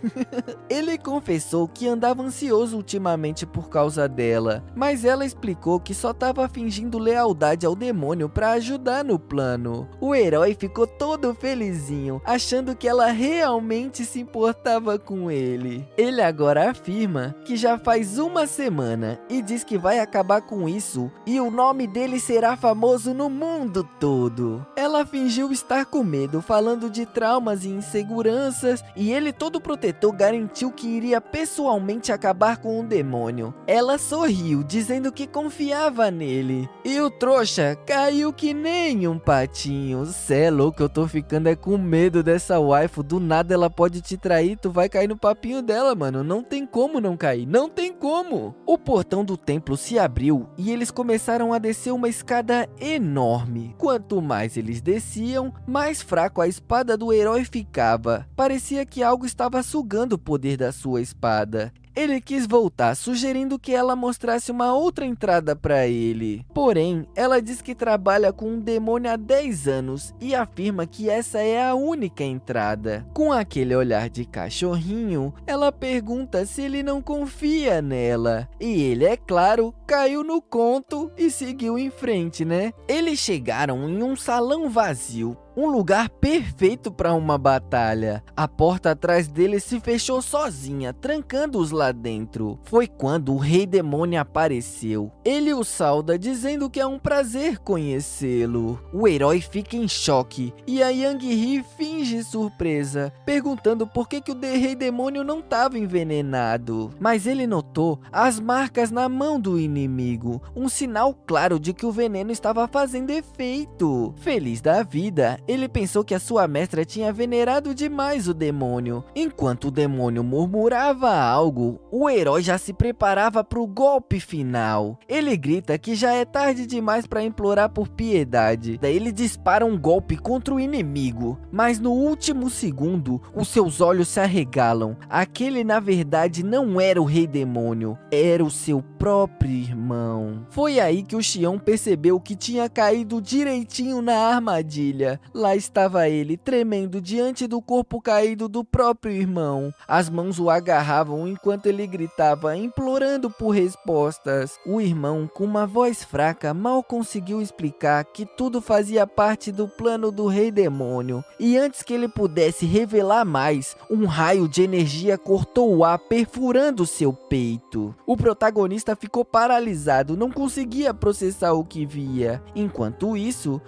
Ele confessou que andava ansioso ultimamente por causa dela, mas ela explicou que só estava fingindo lealdade ao demônio para ajudar no plano. O herói ficou todo felizinho, achando que ela realmente se importava com ele. Ele agora afirma que já faz uma semana e diz que vai acabar com isso e o nome dele será famoso no mundo todo. Ela fingiu estar com medo, falando de traumas e inseguranças, e ele, todo protetor, garantiu que iria pessoalmente acabar com o demônio. Ela sorriu, dizendo que confiava nele, e o trouxa caiu que nem um patinho. Cê é louco, eu tô ficando com medo dessa waifu. Do nada ela pode te trair, tu vai cair no papinho dela, mano. Não tem como não cair, não tem como. O portão do templo se abriu e eles começaram a descer uma escada enorme. Quanto mais eles desciam, mais fraco a espada do herói ficava. Parecia que algo estava sugando o poder da sua espada. Ele quis voltar, sugerindo que ela mostrasse uma outra entrada para ele. Porém, ela diz que trabalha com um demônio há 10 anos e afirma que essa é a única entrada. Com aquele olhar de cachorrinho, ela pergunta se ele não confia nela. E ele, é claro, caiu no conto e seguiu em frente, né? Eles chegaram em um salão vazio. Um lugar perfeito para uma batalha. A porta atrás dele se fechou sozinha, trancando-os lá dentro. Foi quando o Rei Demônio apareceu. Ele o sauda, dizendo que é um prazer conhecê-lo. O herói fica em choque e a Yang He finge surpresa, perguntando por que o Rei Demônio não estava envenenado. Mas ele notou as marcas na mão do inimigo, um sinal claro de que o veneno estava fazendo efeito. Feliz da vida, ele pensou que a sua mestra tinha venerado demais o demônio. Enquanto o demônio murmurava algo, o herói já se preparava para o golpe final. Ele grita que já é tarde demais para implorar por piedade. Daí ele dispara um golpe contra o inimigo, mas no último segundo, os seus olhos se arregalam. Aquele, na verdade, não era o Rei Demônio, era o seu próprio irmão. Foi aí que o Xion percebeu que tinha caído direitinho na armadilha. Lá estava ele, tremendo diante do corpo caído do próprio irmão. As mãos o agarravam enquanto ele gritava, implorando por respostas. O irmão, com uma voz fraca, mal conseguiu explicar que tudo fazia parte do plano do Rei Demônio. E antes que ele pudesse revelar mais, um raio de energia cortou o ar, perfurando seu peito. O protagonista ficou paralisado, não conseguia processar o que via. Enquanto isso,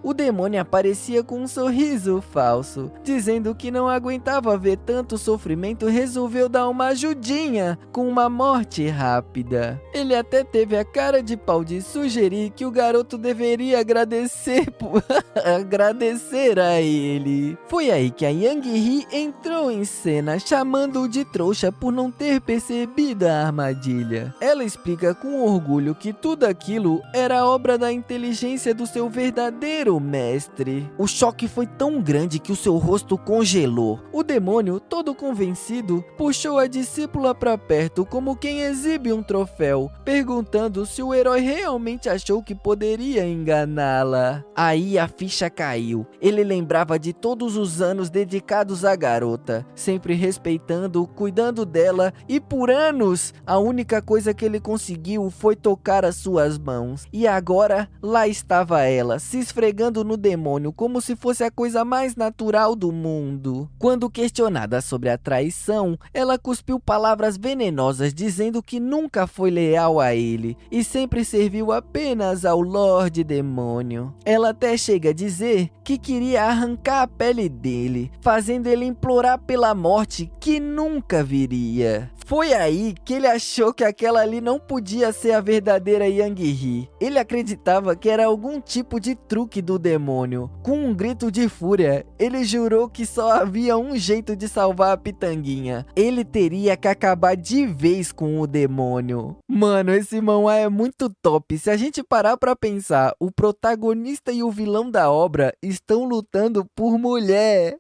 o demônio demônio aparecia com um sorriso falso, dizendo que não aguentava ver tanto sofrimento e resolveu dar uma ajudinha com uma morte rápida. Ele até teve a cara de pau de sugerir que o garoto deveria agradecer agradecer a ele. Foi aí que a Yang Hee entrou em cena, chamando-o de trouxa por não ter percebido a armadilha. Ela explica com orgulho que tudo aquilo era obra da inteligência do seu verdadeiro mestre. O choque foi tão grande que o seu rosto congelou. O demônio, todo convencido, puxou a discípula para perto como quem exibe um troféu, perguntando se o herói realmente achou que poderia enganá-la. Aí a ficha caiu. Ele lembrava de todos os anos dedicados à garota, sempre respeitando, cuidando dela, e por anos a única coisa que ele conseguiu foi tocar as suas mãos. E agora lá estava ela, se esfregando no demônio como se fosse a coisa mais natural do mundo. Quando questionada sobre a traição, ela cuspiu palavras venenosas dizendo que nunca foi leal a ele e sempre serviu apenas ao Lorde Demônio. Ela até chega a dizer que queria arrancar a pele dele, fazendo ele implorar pela morte que nunca viria. Foi aí que ele achou que aquela ali não podia ser a verdadeira Yang Hee. Ele acreditava que era algum tipo de truque do demônio. Com um grito de fúria, ele jurou que só havia um jeito de salvar a Pitanguinha. Ele teria que acabar de vez com o demônio. Mano, esse manhwa é muito top. Se a gente parar pra pensar, o protagonista e o vilão da obra estão lutando por mulher.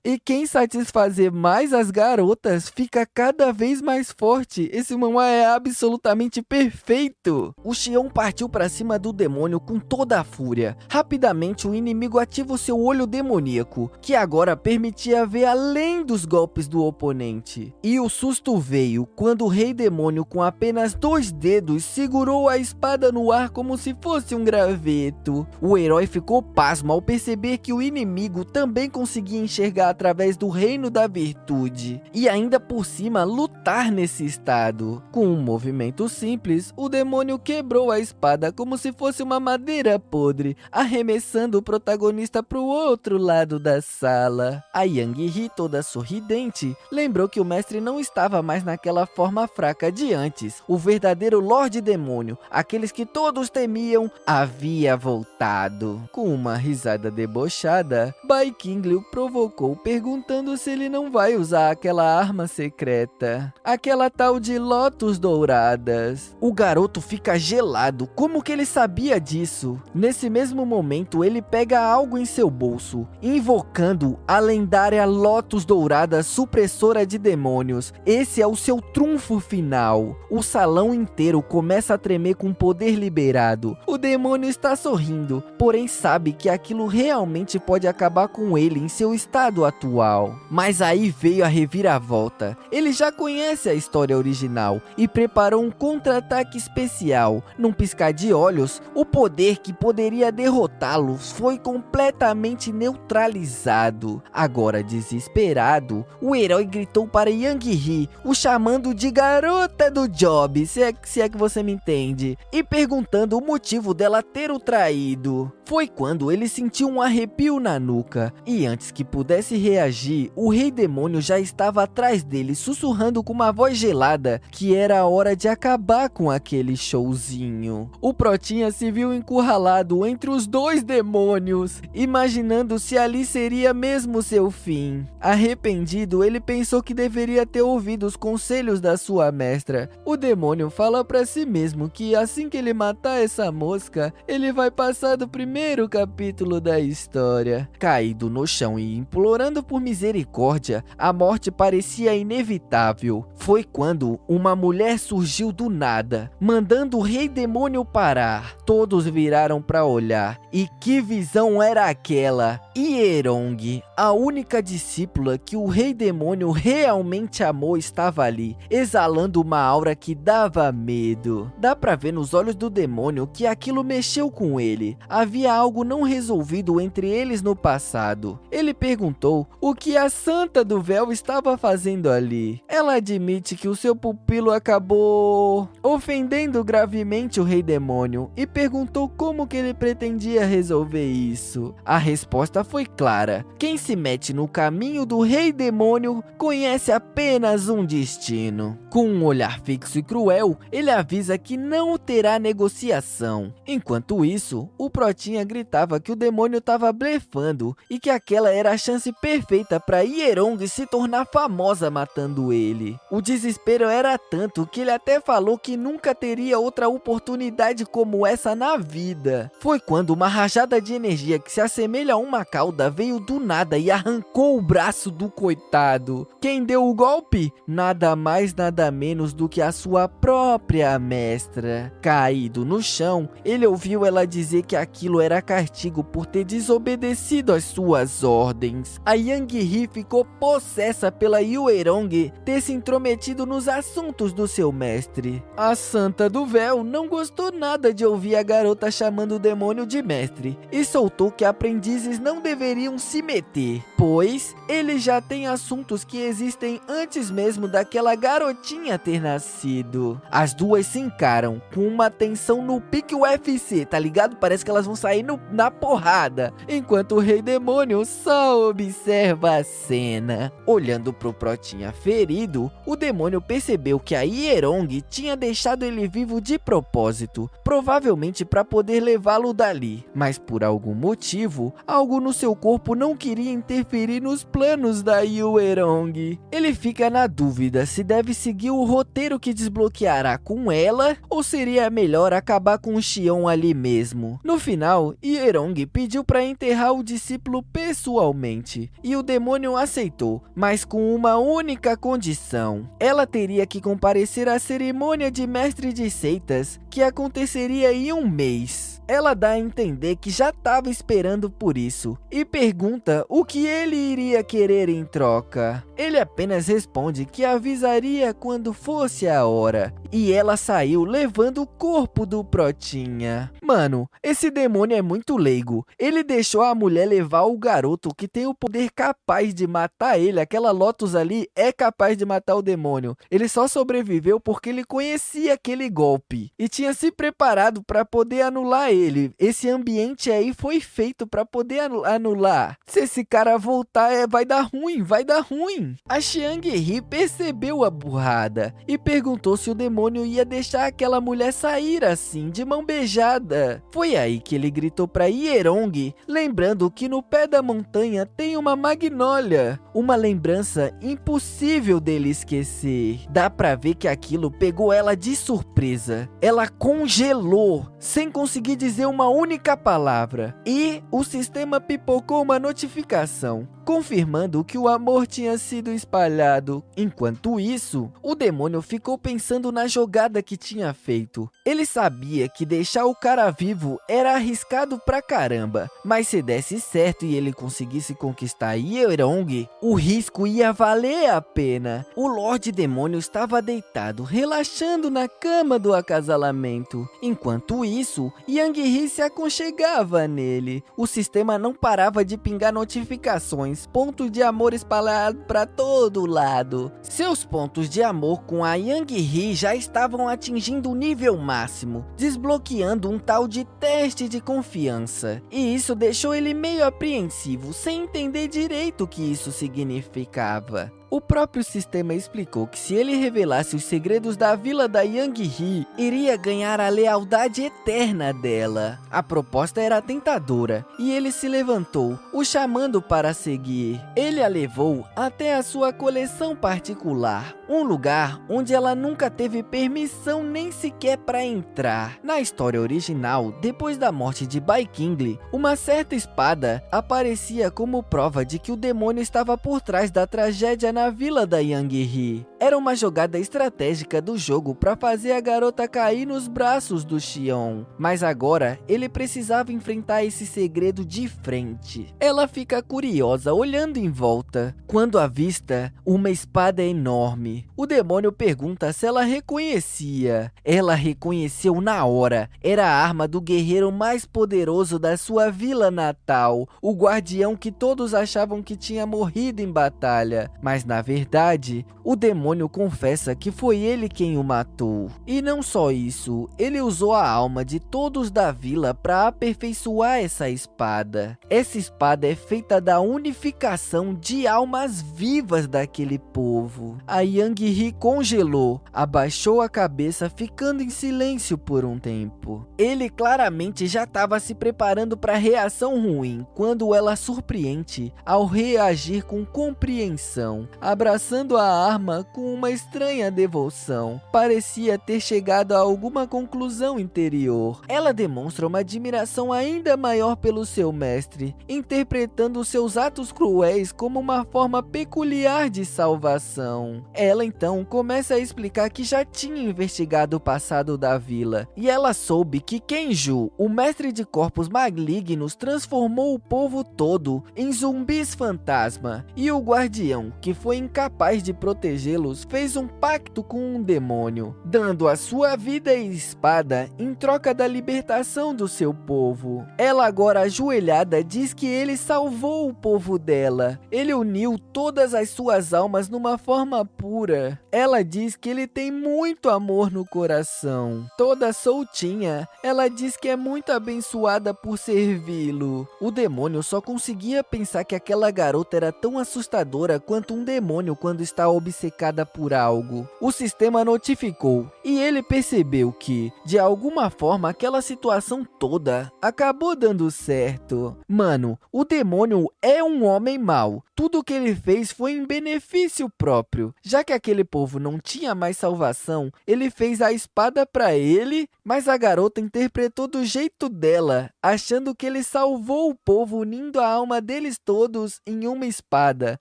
E quem satisfazer mais as garotas fica cada vez mais forte. Esse manhwa é absolutamente perfeito. O Xion partiu para cima do demônio com toda a fúria. Rapidamente o inimigo ativa o seu olho demoníaco, que agora permitia ver além dos golpes do oponente. E o susto veio quando o rei demônio, com apenas 2 dedos, segurou a espada no ar como se fosse um graveto. O herói ficou pasmo ao perceber que o inimigo também conseguia enxergar através do reino da virtude e ainda por cima lutar nesse estado. Com um movimento simples, o demônio quebrou a espada como se fosse uma madeira podre, arremessando o protagonista para o outro lado da sala. A Yang Hee, toda sorridente, lembrou que o mestre não estava mais naquela forma fraca de antes. O verdadeiro Lorde Demônio, aqueles que todos temiam, havia voltado. Com uma risada debochada, Bai Qingli o provocou, perguntando se ele não vai usar aquela arma secreta, aquela tal de Lotus Douradas. O garoto fica gelado, como que ele sabia disso? Nesse mesmo momento, ele pega algo em seu bolso, invocando a lendária Lotus Dourada supressora de demônios. Esse é o seu trunfo final. O salão inteiro começa a tremer com poder liberado. O demônio está sorrindo, porém sabe que aquilo realmente pode acabar com ele em seu estado atual. Mas aí veio a reviravolta. Ele já conhece a história original e preparou um contra-ataque especial. Num piscar de olhos, o poder que poderia derrotá-los foi completamente neutralizado. Agora desesperado, o herói gritou para Yang Hee, o chamando de garota do job, se é que você me entende, e perguntando o motivo dela ter o traído. Foi quando ele sentiu um arrepio na nuca, e antes que pudesse reagir, o rei demônio já estava atrás dele, sussurrando com uma voz gelada que era a hora de acabar com aquele showzinho. O Protinha se viu encurralado entre os 2 demônios, imaginando se ali seria mesmo seu fim. Arrependido, ele pensou que deveria ter ouvido os conselhos da sua mestra. O demônio fala pra si mesmo que assim que ele matar essa mosca, ele vai passar do primeiro capítulo da história. Caído no chão e implorando por misericórdia, a morte parecia inevitável. Foi quando uma mulher surgiu do nada, mandando o rei demônio parar. Todos viraram para olhar, e que visão era aquela? Hierong, a única discípula que o rei demônio realmente amou, estava ali, exalando uma aura que dava medo. Dá pra ver nos olhos do demônio que aquilo mexeu com ele. Havia algo não resolvido entre eles no passado. Ele perguntou perguntou o que a Santa do Véu estava fazendo ali. Ela admite que o seu pupilo acabou ofendendo gravemente o Rei Demônio e perguntou como que ele pretendia resolver isso. A resposta foi clara: quem se mete no caminho do Rei Demônio conhece apenas um destino. Com um olhar fixo e cruel, ele avisa que não terá negociação. Enquanto isso, o Protinha gritava que o demônio estava blefando e que aquela era a chance perfeita para Hierong se tornar famosa matando ele. O desespero era tanto que ele até falou que nunca teria outra oportunidade como essa na vida. Foi quando uma rajada de energia que se assemelha a uma cauda veio do nada e arrancou o braço do coitado. Quem deu o golpe? Nada mais nada menos do que a sua própria mestra. Caído no chão, ele ouviu ela dizer que aquilo era castigo por ter desobedecido às suas ordens. A Yang He ficou possessa pela Hwelong ter se intrometido nos assuntos do seu mestre. A Santa do Véu não gostou nada de ouvir a garota chamando o demônio de mestre e soltou que aprendizes não deveriam se meter, pois ele já tem assuntos que existem antes mesmo daquela garotinha ter nascido. As duas se encaram com uma tensão no pique UFC, tá ligado? Parece que elas vão sair na porrada, enquanto o Rei Demônio só observa a cena. Olhando pro Protinha ferido, o demônio percebeu que a Hwelong tinha deixado ele vivo de propósito, provavelmente para poder levá-lo dali, mas por algum motivo, algo no seu corpo não queria interferir nos planos da Hwelong. Ele fica na dúvida se deve seguir o roteiro que desbloqueará com ela ou seria melhor acabar com o Xion ali mesmo. No final, Hwelong pediu para enterrar o discípulo pessoalmente e o demônio aceitou, mas com uma única condição: ela teria que comparecer à cerimônia de mestre de seitas que aconteceria em um mês. Ela dá a entender que já estava esperando por isso e pergunta o que ele iria querer em troca. Ele apenas responde que avisaria quando fosse a hora e ela saiu levando o corpo do Protinha. Mano, esse demônio é muito leigo. Ele deixou a mulher levar o garoto que tem o poder capaz de matar ele. Aquela Lotus ali é capaz de matar o demônio. Ele só sobreviveu porque ele conhecia aquele golpe e tinha se preparado para poder anular ele. Esse ambiente aí foi feito para poder anular. Se esse cara voltar, vai dar ruim, vai dar ruim. A Xiang He percebeu a burrada e perguntou se o demônio ia deixar aquela mulher sair assim, de mão beijada. Foi aí que ele gritou para Hwelong, lembrando que no pé da montanha tem uma magnólia, uma lembrança impossível dele esquecer. Dá pra ver que aquilo pegou ela de surpresa. Ela congelou, sem conseguir dizer uma única palavra, e o sistema pipocou uma notificação, confirmando que o amor tinha sido espalhado. Enquanto isso, o demônio ficou pensando na jogada que tinha feito. Ele sabia que deixar o cara vivo era arriscado pra caramba, mas se desse certo e ele conseguisse conquistar Hwelong, o risco ia valer a pena. O Lorde Demônio estava deitado, relaxando na cama do acasalamento. Enquanto isso, Yang He se aconchegava nele. O sistema não parava de pingar notificações, pontos de amor espalhados para todo lado. Seus pontos de amor com a Yang He já estavam atingindo o nível máximo, desbloqueando um tal de teste de confiança. E isso deixou ele meio apreensivo, sem entender direito o que isso significava. O próprio sistema explicou que se ele revelasse os segredos da vila da Yang He, iria ganhar a lealdade eterna dela. A proposta era tentadora e ele se levantou, o chamando para seguir. Ele a levou até a sua coleção particular, um lugar onde ela nunca teve permissão nem sequer para entrar. Na história original, depois da morte de Bai Qingli, uma certa espada aparecia como prova de que o demônio estava por trás da tragédia na vila da Yang He. era uma jogada estratégica do jogo para fazer a garota cair nos braços do Xion. Mas agora ele precisava enfrentar esse segredo de frente. Ela fica curiosa olhando em volta, quando avista uma espada enorme. O demônio pergunta se ela reconhecia. Ela reconheceu na hora. Era a arma do guerreiro mais poderoso da sua vila natal, o guardião que todos achavam que tinha morrido em batalha. Mas na verdade, o demônio confessa que foi ele quem o matou. E não só isso, ele usou a alma de todos da vila para aperfeiçoar essa espada. Essa espada é feita da unificação de almas vivas daquele povo. A Yang He congelou, abaixou a cabeça, ficando em silêncio por um tempo. Ele claramente já estava se preparando para a reação ruim, quando ela surpreende ao reagir com compreensão, abraçando a arma com uma estranha devoção. Parecia ter chegado a alguma conclusão interior. Ela demonstra uma admiração ainda maior pelo seu mestre, interpretando seus atos cruéis como uma forma peculiar de salvação. Ela então começa a explicar que já tinha investigado o passado da vila, e ela soube que Kenju, o mestre de corpos malignos, transformou o povo todo em zumbis fantasma, e o guardião, que foi incapaz de protegê-los, fez um pacto com um demônio, dando a sua vida e espada em troca da libertação do seu povo. Ela agora ajoelhada diz que ele salvou o povo dela. Ele uniu todas as suas almas numa forma pura. Ela diz que ele tem muito amor no coração. Toda soltinha, ela diz que é muito abençoada por servi-lo. O demônio só conseguia pensar que aquela garota era tão assustadora quanto um demônio quando está obcecada por algo. O sistema notificou e ele percebeu que, de alguma forma, aquela situação toda acabou dando certo. Mano, o demônio é um homem mau. Tudo que ele fez foi em benefício próprio. Já que aquele povo não tinha mais salvação, ele fez a espada para ele, mas a garota interpretou do jeito dela, achando que ele salvou o povo unindo a alma deles todos em uma espada.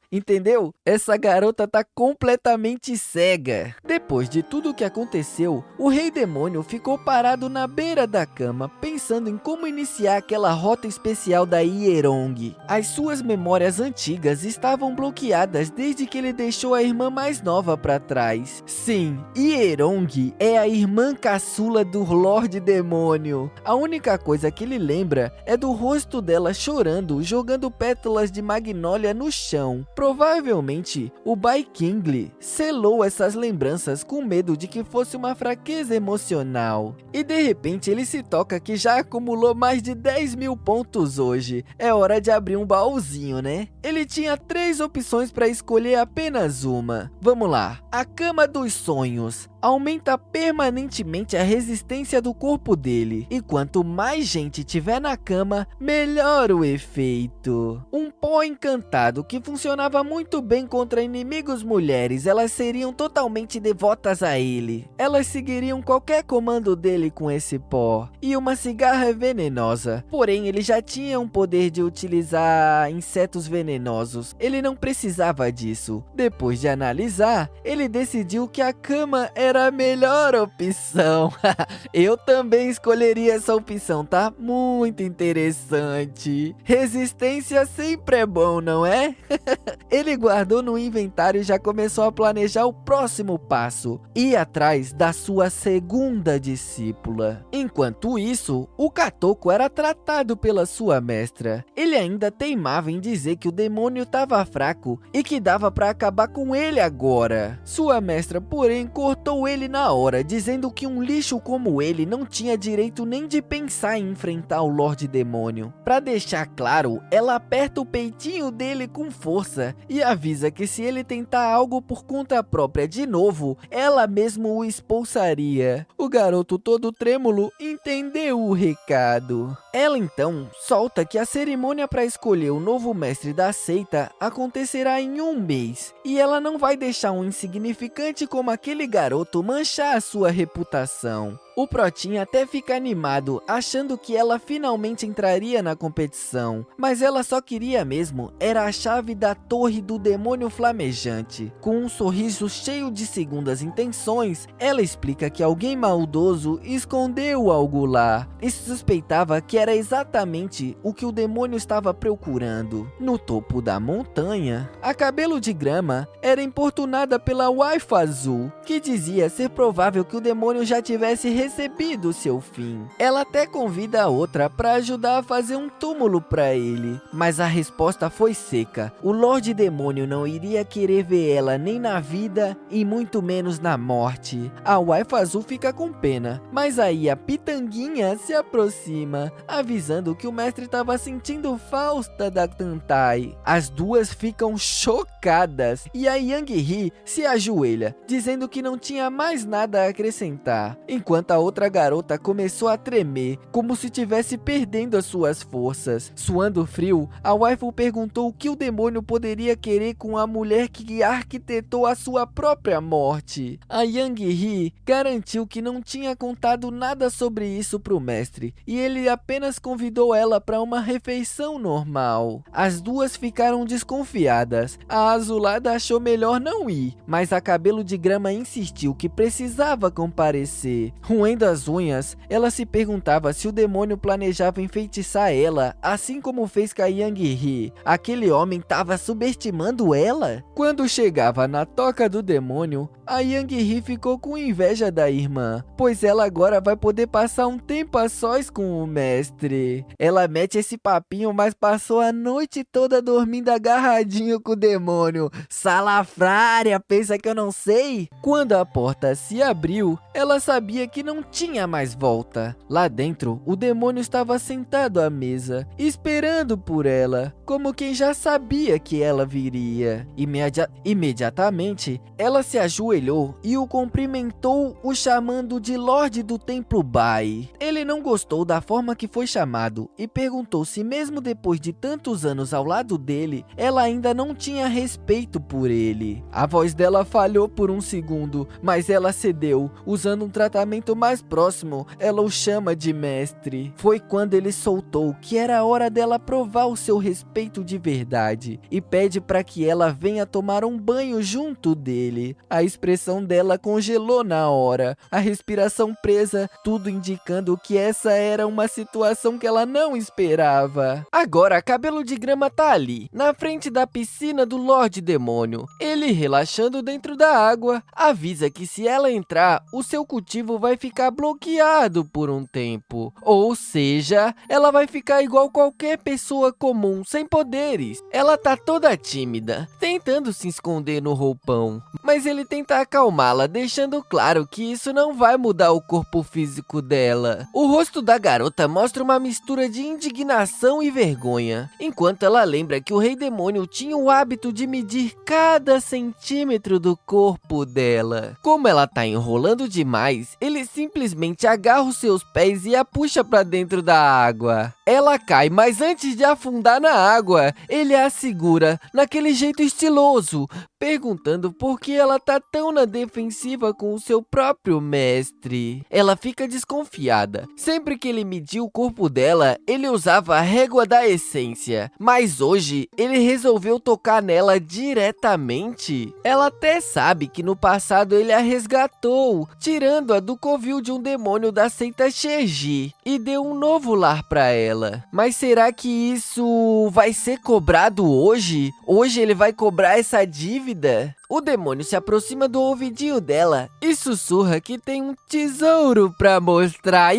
Entendeu? Essa garota tá completamente cega. Depois de tudo o que aconteceu, o rei demônio ficou parado na beira da cama, pensando em como iniciar aquela rota especial da Hierong. As suas memórias antigas estavam bloqueadas desde que ele deixou a irmã mais nova para trás. Sim, Hierong é a irmã caçula do Lorde Demônio. A única coisa que ele lembra é do rosto dela chorando, jogando pétalas de magnólia no chão. Provavelmente, o Bai King selou essas lembranças com medo de que fosse uma fraqueza emocional. E de repente ele se toca que já acumulou mais de 10.000 pontos hoje. É hora de abrir um baúzinho, né? Ele tinha 3 opções para escolher apenas uma. Vamos lá. A Cama dos Sonhos aumenta permanentemente a resistência do corpo dele, e quanto mais gente tiver na cama, melhor o efeito. Um pó encantado que funcionava muito bem contra inimigos mulheres, elas seriam totalmente devotas a ele. Elas seguiriam qualquer comando dele com esse pó. E uma cigarra venenosa, porém ele já tinha um poder de utilizar insetos venenosos. Ele não precisava disso. Depois de analisar, ele decidiu que a cama era a melhor opção. Eu também escolheria essa opção, tá? Muito interessante. Resistência sempre é bom, não é? Ele guardou no inventário e já começou a planejar o próximo passo, ir atrás da sua segunda discípula. Enquanto isso, o Katoko era tratado pela sua mestra. Ele ainda teimava em dizer que o demônio estava fraco e que dava para acabar com ele agora. Sua mestra, porém, cortou ele na hora, dizendo que um lixo como ele não tinha direito nem de pensar em enfrentar o Lorde Demônio. Para deixar claro, ela aperta o peitinho dele com força e avisa que se ele tentar algo por conta própria de novo, ela mesmo o expulsaria. O garoto todo trêmulo entendeu o recado. Ela então solta que a cerimônia para escolher o novo mestre da seita acontecerá em 1 mês, e ela não vai deixar um insignificante como aquele garoto manchar a sua reputação. O Protinha até fica animado, achando que ela finalmente entraria na competição, mas ela só queria mesmo era a chave da torre do demônio flamejante. Com um sorriso cheio de segundas intenções, ela explica que alguém maldoso escondeu algo lá e suspeitava que era exatamente o que o demônio estava procurando. No topo da montanha, a Cabelo de Grama era importunada pela Waifu Azul, que dizia ser provável que o demônio já tivesse recebido seu fim. Ela até convida a outra para ajudar a fazer um túmulo para ele, mas a resposta foi seca. O Lorde Demônio não iria querer ver ela nem na vida e muito menos na morte. A Waifu Azul fica com pena, mas aí a Pitanguinha se aproxima, avisando que o mestre estava sentindo falta da Tantai. As duas ficam chocadas e a Yang He se ajoelha, dizendo que não tinha mais nada a acrescentar, enquanto a outra garota começou a tremer, como se estivesse perdendo as suas forças. Suando frio, a waifu perguntou o que o demônio poderia querer com a mulher que arquitetou a sua própria morte. A Yang He garantiu que não tinha contado nada sobre isso pro mestre, e ele apenas convidou ela para uma refeição normal. As duas ficaram desconfiadas. A Azulada achou melhor não ir, mas a Cabelo de Grama insistiu que precisava comparecer. Roendo as unhas, ela se perguntava se o demônio planejava enfeitiçar ela, assim como fez com a Yang He. Aquele homem estava subestimando ela? Quando chegava na toca do demônio, a Yang He ficou com inveja da irmã, pois ela agora vai poder passar um tempo a sós com o mestre. Ela mete esse papinho, mas passou a noite toda dormindo agarradinho com o demônio. Salafrária, pensa que eu não sei? Quando a porta se abriu, ela sabia que não tinha mais volta. Lá dentro, o demônio estava sentado à mesa, esperando por ela, como quem já sabia que ela viria. Imediatamente, ela se ajoelhou e o cumprimentou, o chamando de Lorde do Templo Bai. Ele não gostou da forma que foi chamado e perguntou se mesmo depois de tantos anos ao lado dele, ela ainda não tinha respeito por ele. A voz dela falhou por um segundo, mas ela cedeu. Usando um tratamento mais próximo, ela o chama de mestre. Foi quando ele soltou que era hora dela provar o seu respeito de verdade e pede para que ela venha tomar um banho junto dele. A expressão dela congelou na hora, a respiração presa, tudo indicando que essa era uma situação que ela não esperava. Agora, a Cabelo de Grama tá ali, na frente da piscina do Lorde Demônio. Ele, relaxando dentro da água, avisa que se ela entrar, o seu cultivo vai ficar bloqueado por um tempo. Ou seja, ela vai ficar igual qualquer pessoa comum, sem poderes. Ela tá toda tímida, tentando se esconder no roupão, mas ele tenta acalmá-la, deixando claro que isso não vai mudar o corpo físico dela. O rosto da garota mostra uma mistura de indignação e vergonha, enquanto ela lembra que o Rei Demônio tinha o hábito de medir cada centímetro do corpo dela. Como ela tá enrolando demais, ele simplesmente agarra os seus pés e a puxa pra dentro da água. Ela cai, mas antes de afundar na água, ele a segura naquele jeito estiloso, perguntando por que ela tá tão na defensiva com o seu próprio mestre. Ela fica desconfiada. Sempre que ele mediu o corpo dela, ele usava a régua da essência, mas hoje ele resolveu tocar nela diretamente. Ela até sabe que no passado ele a resgatou, tirando-a do covil de um demônio da seita Sheji e deu um novo lar para ela. Mas será que isso vai ser cobrado hoje? Hoje ele vai cobrar essa dívida? O demônio se aproxima do ouvidinho dela e sussurra que tem um tesouro pra mostrar.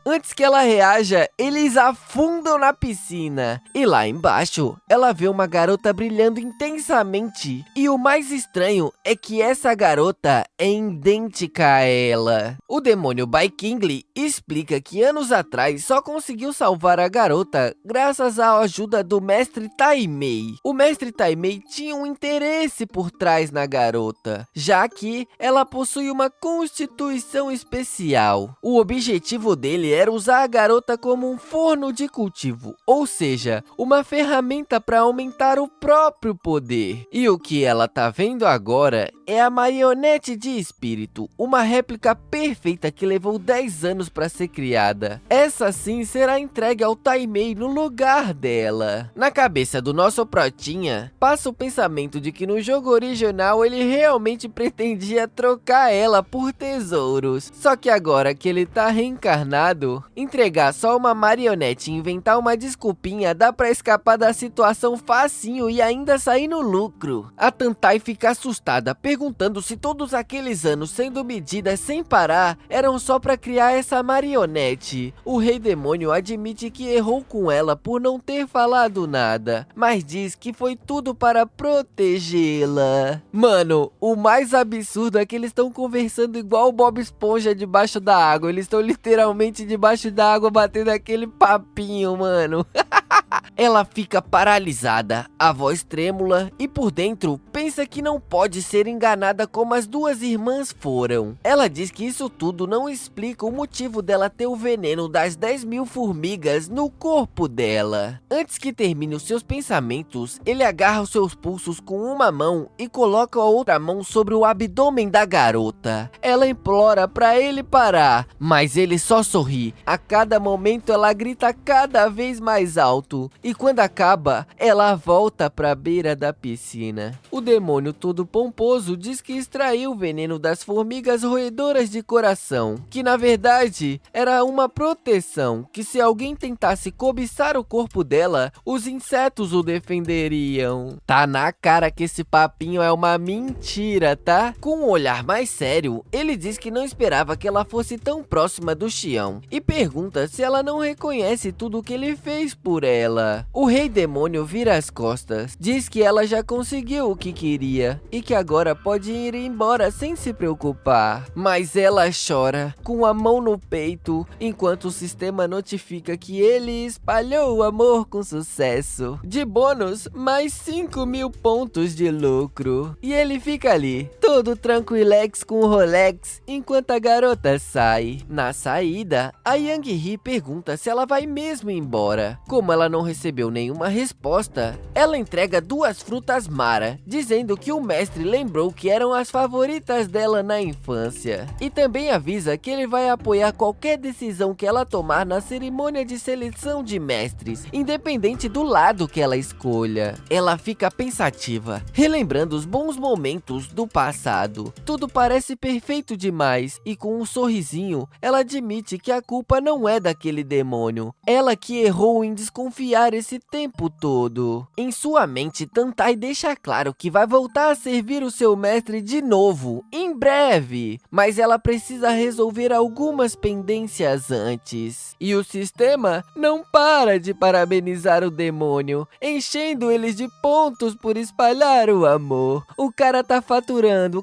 Antes que ela reaja, eles afundam na piscina. E lá embaixo, ela vê uma garota brilhando intensamente. E o mais estranho é que essa garota é idêntica a ela. O demônio Bai Qingli explica que anos atrás só conseguiu salvar a garota graças à ajuda do mestre Tai Mei. O mestre Tai Mei tinha um interesse por trás na garota, já que ela possui uma constituição especial. O objetivo dele era usar a garota como um forno de cultivo, ou seja, uma ferramenta para aumentar o próprio poder. E o que ela tá vendo agora é a marionete de espírito, uma réplica perfeita que levou 10 anos para ser criada. Essa sim será entregue ao Taimei no lugar dela. Na cabeça do nosso protinha, passa o pensamento de que no jogo original ele realmente pretendia trocar ela por tesouros. Só que agora que ele tá reencarnado, entregar só uma marionete e inventar uma desculpinha dá pra escapar da situação facinho e ainda sair no lucro. A Tantai fica assustada, perguntando se todos aqueles anos sendo medidas sem parar eram só pra criar essa marionete. O Rei Demônio admite que errou com ela por não ter falado nada, mas diz que foi tudo para protegê-la. Mano, o mais absurdo é que eles estão conversando igual o Bob Esponja debaixo da água. Eles estão literalmente debaixo da água batendo aquele papinho, mano. Ela fica paralisada, a voz trêmula e por dentro pensa que não pode ser enganada como as duas irmãs foram. Ela diz que isso tudo não explica o motivo dela ter o veneno das 10.000 formigas no corpo dela. Antes que termine os seus pensamentos, ele agarra os seus pulsos com uma mão e coloca a outra mão sobre o abdômen da garota. Ela implora pra ele parar, mas ele só sorri. A cada momento ela grita cada vez mais alto. E quando acaba, ela volta pra beira da piscina. O demônio todo pomposo diz que extraiu o veneno das formigas roedoras de coração, que na verdade era uma proteção, que se alguém tentasse cobiçar o corpo dela, os insetos o defenderiam. Tá na cara que esse papinho é uma mentira, tá? Com um olhar mais sério, ele diz que não esperava que ela fosse tão próxima do Xião e pergunta se ela não reconhece tudo o que ele fez por ela. O Rei Demônio vira as costas, diz que ela já conseguiu o que queria e que agora pode ir embora sem se preocupar. Mas ela chora, com a mão no peito, enquanto o sistema notifica que ele espalhou o amor com sucesso. De bônus, mais 5.000 pontos de lucro. E ele fica ali, todo tranquilex com o Rolex, enquanto a garota sai. Na saída, a Yang Hee pergunta se ela vai mesmo embora. Como ela não recebeu nenhuma resposta, ela entrega 2 frutas Mara, dizendo que o mestre lembrou que eram as favoritas dela na infância. E também avisa que ele vai apoiar qualquer decisão que ela tomar na cerimônia de seleção de mestres, independente do lado que ela escolha. Ela fica pensativa, relembrando os bons momentos do passado. Tudo parece perfeito demais e com um sorrisinho, ela admite que a culpa não é daquele demônio. Ela que errou em desconfiar esse tempo todo. Em sua mente, Tantai deixa claro que vai voltar a servir o seu mestre de novo, em breve, mas ela precisa resolver algumas pendências antes. E o sistema não para de parabenizar o demônio, enchendo eles de pontos por espalhar o amor. O cara tá faturando,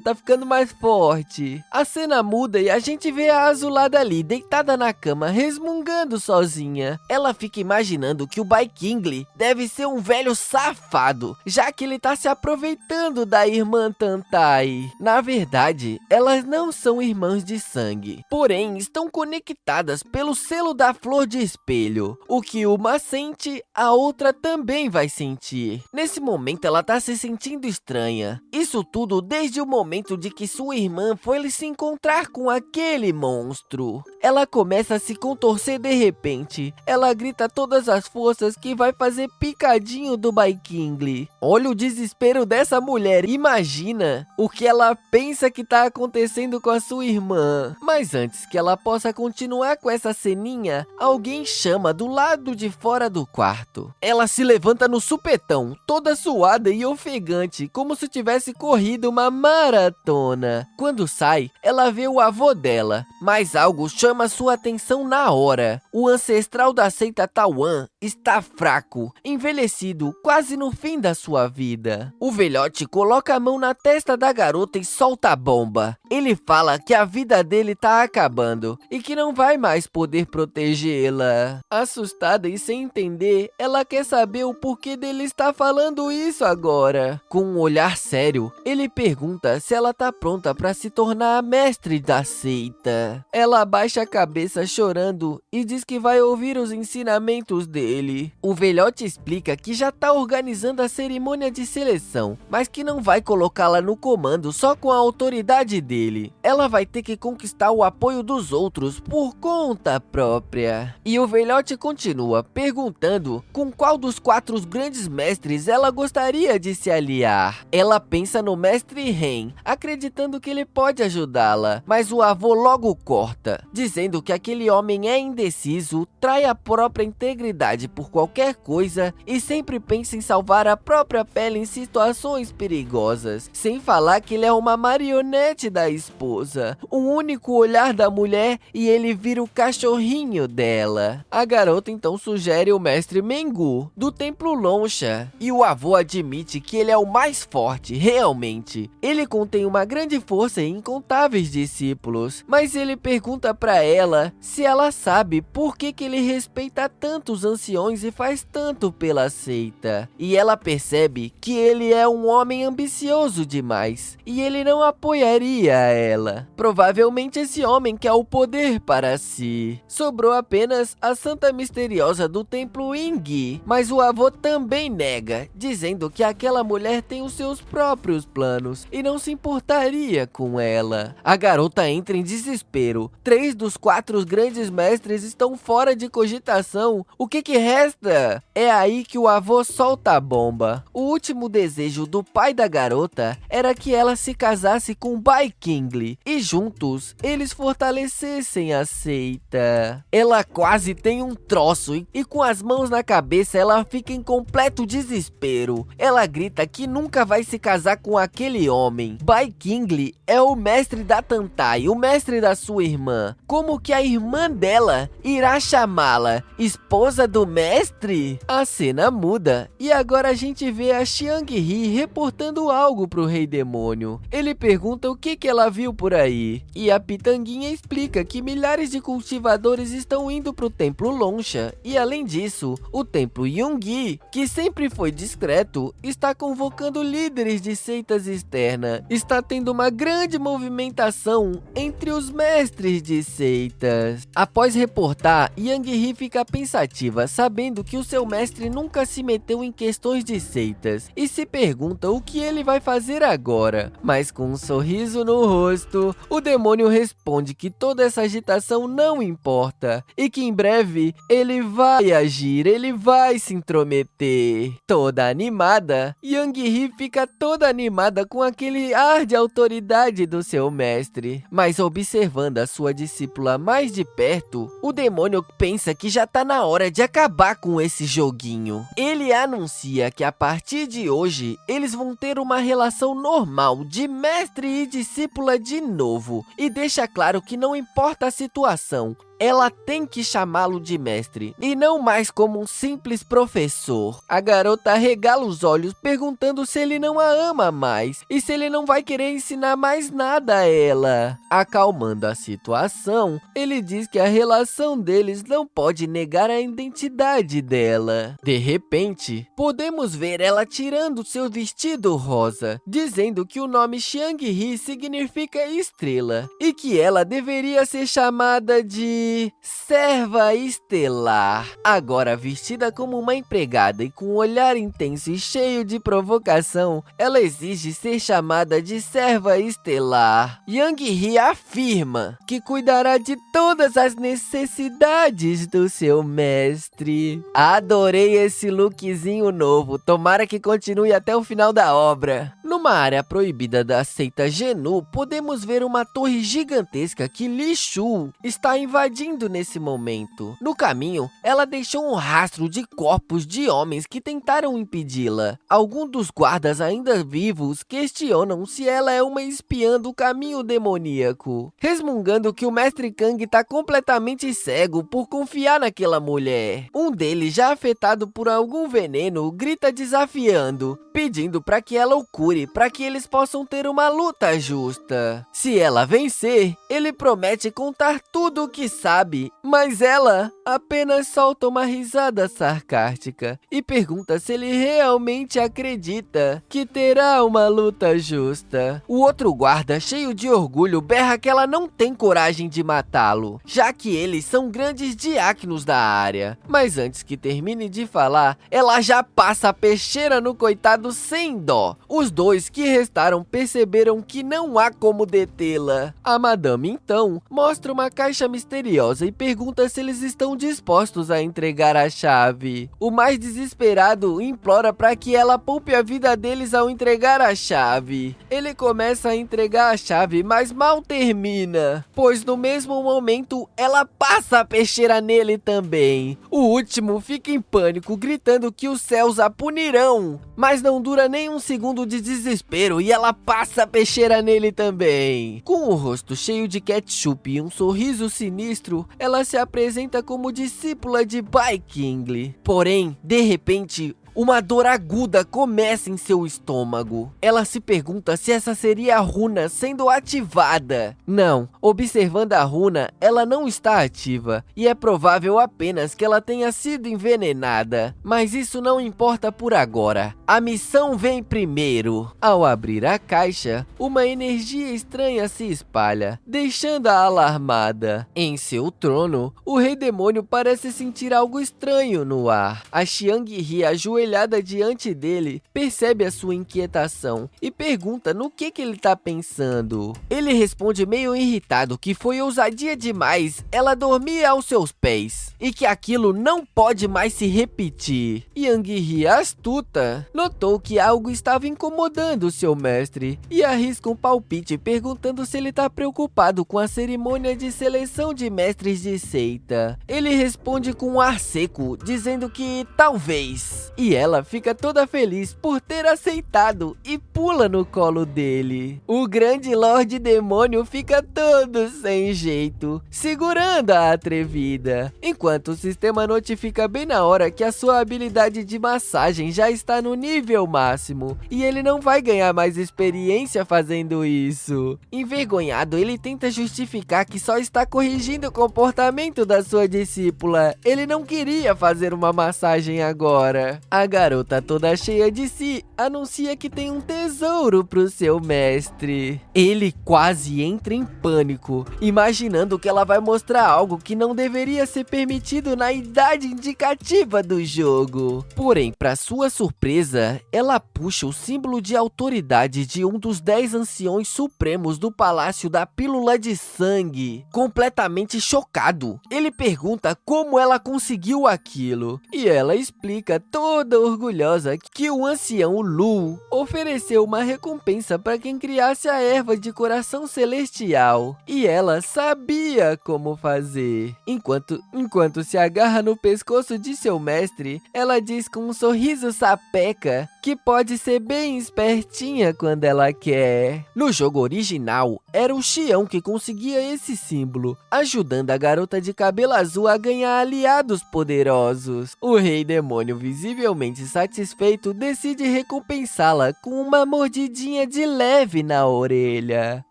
tá ficando mais forte. A cena muda e a gente vê a Azulada ali, deitada na cama, resmungando sozinha. Ela fica imaginando que o Bai Qingli deve ser um velho safado, já que ele tá se aproveitando da irmã Tantai. Na verdade, elas não são irmãs de sangue, porém estão conectadas pelo selo da flor de espelho. O que uma sente, a outra também vai sentir. Nesse momento ela tá se sentindo estranha. Isso tudo desde o momento de que sua irmã foi se encontrar com aquele monstro. Ela começa a se contorcer de repente. Ela grita todas as forças que vai fazer picadinho do Bai Qingli. Olha o desespero dessa mulher. Imagina o que ela pensa que tá acontecendo com a sua irmã. Mas antes que ela possa continuar com essa ceninha, alguém chama do lado de fora do quarto. Ela se levanta no supetão, toda suada e ofegante, como se tivesse corrido uma maratona. Quando sai, ela vê o avô dela, mas algo chama sua atenção na hora. O ancestral da seita Tawan está fraco, envelhecido, quase no fim da sua vida. O velhote coloca a mão na testa da garota e solta a bomba. Ele fala que a vida dele tá acabando e que não vai mais poder protegê-la. Assustada e sem entender, ela quer saber o porquê dele estar falando isso agora. Com um olhar sério, ele pergunta se ela tá pronta para se tornar a mestre da seita. Ela abaixa a cabeça chorando e diz que vai ouvir os ensinamentos dele. O velhote explica que já tá organizando a cerimônia de seleção, mas que não vai colocá-la no comando só com a autoridade dele. Ela vai ter que conquistar o apoio dos outros por conta própria. E o velhote continua perguntando com qual dos 4 grandes mestres ela gostaria de se aliar. Ela pensa no mestre Ren, acreditando que ele pode ajudá-la, mas o avô logo corta, dizendo que aquele homem é indeciso, trai a própria integridade por qualquer coisa e sempre pensa em salvar a própria pele em situações perigosas, sem falar que ele é uma marionete da esposa, um único olhar da mulher e ele vira o cachorrinho dela. A garota então sugere o mestre Mengu, do templo Lonsha, e o avô admite que ele é o mais forte, realmente. Ele contém uma grande força e incontáveis discípulos, mas ele pergunta para ela se ela sabe por que ele respeita tanto os anciões e faz tanto pela seita. E ela percebe que ele é um homem ambicioso demais, e ele não apoiaria ela. Provavelmente esse homem quer o poder para si. Sobrou apenas a santa misteriosa do templo Yingyi, mas o avô também nega, dizendo que aquela mulher tem os seus próprios planos e não se importaria com ela. A garota entra em desespero. 3 dos 4 grandes mestres estão fora de cogitação. O que resta? É aí que o avô solta a bomba. O último desejo do pai da garota era que ela se casasse com Bai Qingli e juntos eles fortalecessem a seita. Ela quase tem um troço e com as mãos na cabeça ela fica em completo desespero. Ela grita que nunca vai se casar com aquele homem. Bai Qingli é o mestre da Tantai, o mestre da sua irmã. Como que a irmã dela irá chamá-la esposa do mestre? A cena muda e agora a gente vê a Xianghe reportando algo pro Rei Demônio. Ele pergunta o que ela viu por aí e a Pitanguinha explica que milhares de cultivadores estão indo pro templo Lonsha e além disso, o templo Yongyi, que sempre foi discreto, está convocando líderes de seitas externas. Está tendo uma grande movimentação entre os mestres de seitas. Após reportar, Yang fica pensativa, sabendo que o seu mestre nunca se meteu em questões de seitas e se pergunta o que ele vai fazer agora. Mas com um sorriso no rosto, o demônio responde que toda essa agitação não importa e que em breve ele vai agir, ele vai se intrometer. Toda animada, Yang fica toda animada com aquele ar de autoridade do seu mestre, mas observando a sua discípula mais de perto, o demônio pensa que já tá na hora de acabar com esse joguinho. Ele anuncia que a partir de hoje, eles vão ter uma relação normal de mestre e discípula de novo, e deixa claro que não importa a situação, ela tem que chamá-lo de mestre, e não mais como um simples professor. A garota arregala os olhos, perguntando se ele não a ama mais, e se ele não vai querer ensinar mais nada a ela. Acalmando a situação, ele diz que a relação deles não pode negar a identidade dela. De repente, podemos ver ela tirando seu vestido rosa, dizendo que o nome Xianghe significa estrela, e que ela deveria ser chamada de serva estelar. Agora vestida como uma empregada e com um olhar intenso e cheio de provocação, ela exige ser chamada de serva estelar. Yang afirma que cuidará de todas as necessidades do seu mestre. Adorei esse lookzinho novo, tomara que continue até o final da obra. Numa área proibida da seita Genu, podemos ver uma torre gigantesca que Li Shu está invadindo fugindo nesse momento. No caminho, ela deixou um rastro de corpos de homens que tentaram impedi-la. Alguns dos guardas ainda vivos questionam se ela é uma espiã do caminho demoníaco, resmungando que o Mestre Kang tá completamente cego por confiar naquela mulher. Um deles, já afetado por algum veneno, grita desafiando, pedindo para que ela o cure, para que eles possam ter uma luta justa. Se ela vencer, ele promete contar tudo o que sabe, mas ela apenas solta uma risada sarcástica e pergunta se ele realmente acredita que terá uma luta justa. O outro guarda, cheio de orgulho, berra que ela não tem coragem de matá-lo, já que eles são grandes diáconos da área. Mas antes que termine de falar, ela já passa a peixeira no coitado sem dó. Os dois que restaram perceberam que não há como detê-la. A madame então mostra uma caixa misteriosa e pergunta se eles estão dispostos a entregar a chave. O mais desesperado implora para que ela poupe a vida deles ao entregar a chave. Ele começa a entregar a chave, mas mal termina, pois no mesmo momento ela passa a peixeira nele também. O último fica em pânico, gritando que os céus a punirão, mas não dura nem um segundo de desespero e ela passa a peixeira nele também. Com o rosto cheio de ketchup e um sorriso sinistro, ela se apresenta como discípula de Bai King. Porém, de repente, uma dor aguda começa em seu estômago. Ela se pergunta se essa seria a runa sendo ativada. Não, observando a runa, ela não está ativa e é provável apenas que ela tenha sido envenenada. Mas isso não importa por agora. A missão vem primeiro. Ao abrir a caixa, uma energia estranha se espalha, deixando-a alarmada. Em seu trono, o Rei Demônio parece sentir algo estranho no ar. A Xianghe ajoelhada diante dele, percebe a sua inquietação e pergunta no que ele tá pensando. Ele responde meio irritado que foi ousadia demais ela dormir aos seus pés e que aquilo não pode mais se repetir. Yang-Hi, astuta, notou que algo estava incomodando seu mestre e arrisca um palpite perguntando se ele tá preocupado com a cerimônia de seleção de mestres de seita. Ele responde com um ar seco, dizendo que talvez, e ela fica toda feliz por ter aceitado e pula no colo dele. O grande Lorde Demônio fica todo sem jeito, segurando a atrevida, enquanto o sistema notifica bem na hora que a sua habilidade de massagem já está no nível máximo e ele não vai ganhar mais experiência fazendo isso. Envergonhado, ele tenta justificar que só está corrigindo o comportamento da sua discípula. Ele não queria fazer uma massagem agora. A garota, toda cheia de si, anuncia que tem um tesouro pro seu mestre. Ele quase entra em pânico, imaginando que ela vai mostrar algo que não deveria ser permitido na idade indicativa do jogo. Porém, para sua surpresa, ela puxa o símbolo de autoridade de um dos 10 anciões supremos do Palácio da Pílula de Sangue. Completamente chocado, ele pergunta como ela conseguiu aquilo, e ela explica toda orgulhosa que o ancião Lu ofereceu uma recompensa para quem criasse a erva de coração celestial, e ela sabia como fazer. Enquanto se agarra no pescoço de seu mestre, ela diz com um sorriso sapeca que pode ser bem espertinha quando ela quer. No jogo original, era o Xião que conseguia esse símbolo, ajudando a garota de cabelo azul a ganhar aliados poderosos. O Rei Demônio, visivelmente satisfeito, decide recompensá-la com uma mordidinha de leve na orelha.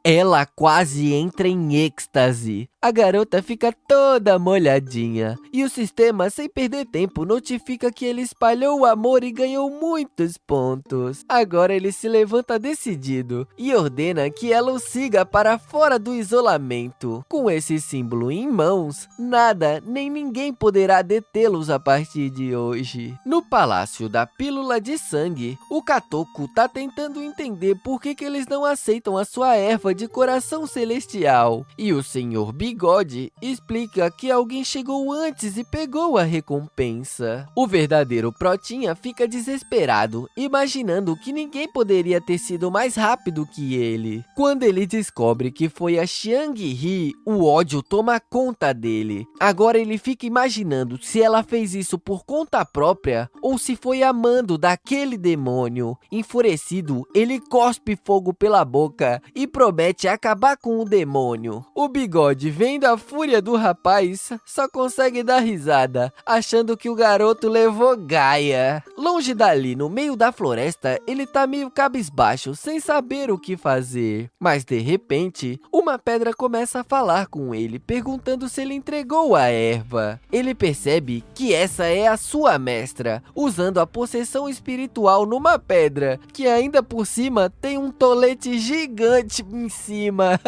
Ela quase entra em êxtase. A garota fica toda molhadinha e o sistema, sem perder tempo, notifica que ele espalhou o amor e ganhou muitos pontos. Agora ele se levanta decidido e ordena que ela o siga para fora do isolamento. Com esse símbolo em mãos, nada nem ninguém poderá detê-los a partir de hoje. No Palácio da Pílula de Sangue, o Katoku tá tentando entender por que eles não aceitam a sua erva de coração celestial. E o Sr. Big Bigode explica que alguém chegou antes e pegou a recompensa. O verdadeiro Protinha fica desesperado, imaginando que ninguém poderia ter sido mais rápido que ele. Quando ele descobre que foi a Xianghe, o ódio toma conta dele. Agora ele fica imaginando se ela fez isso por conta própria ou se foi amando daquele demônio. Enfurecido, ele cospe fogo pela boca e promete acabar com o demônio. O Bigode, vendo a fúria do rapaz, só consegue dar risada, achando que o garoto levou Gaia. Longe dali, no meio da floresta, ele tá meio cabisbaixo, sem saber o que fazer. Mas de repente, uma pedra começa a falar com ele, perguntando se ele entregou a erva. Ele percebe que essa é a sua mestra, usando a possessão espiritual numa pedra, que ainda por cima tem um tolete gigante em cima.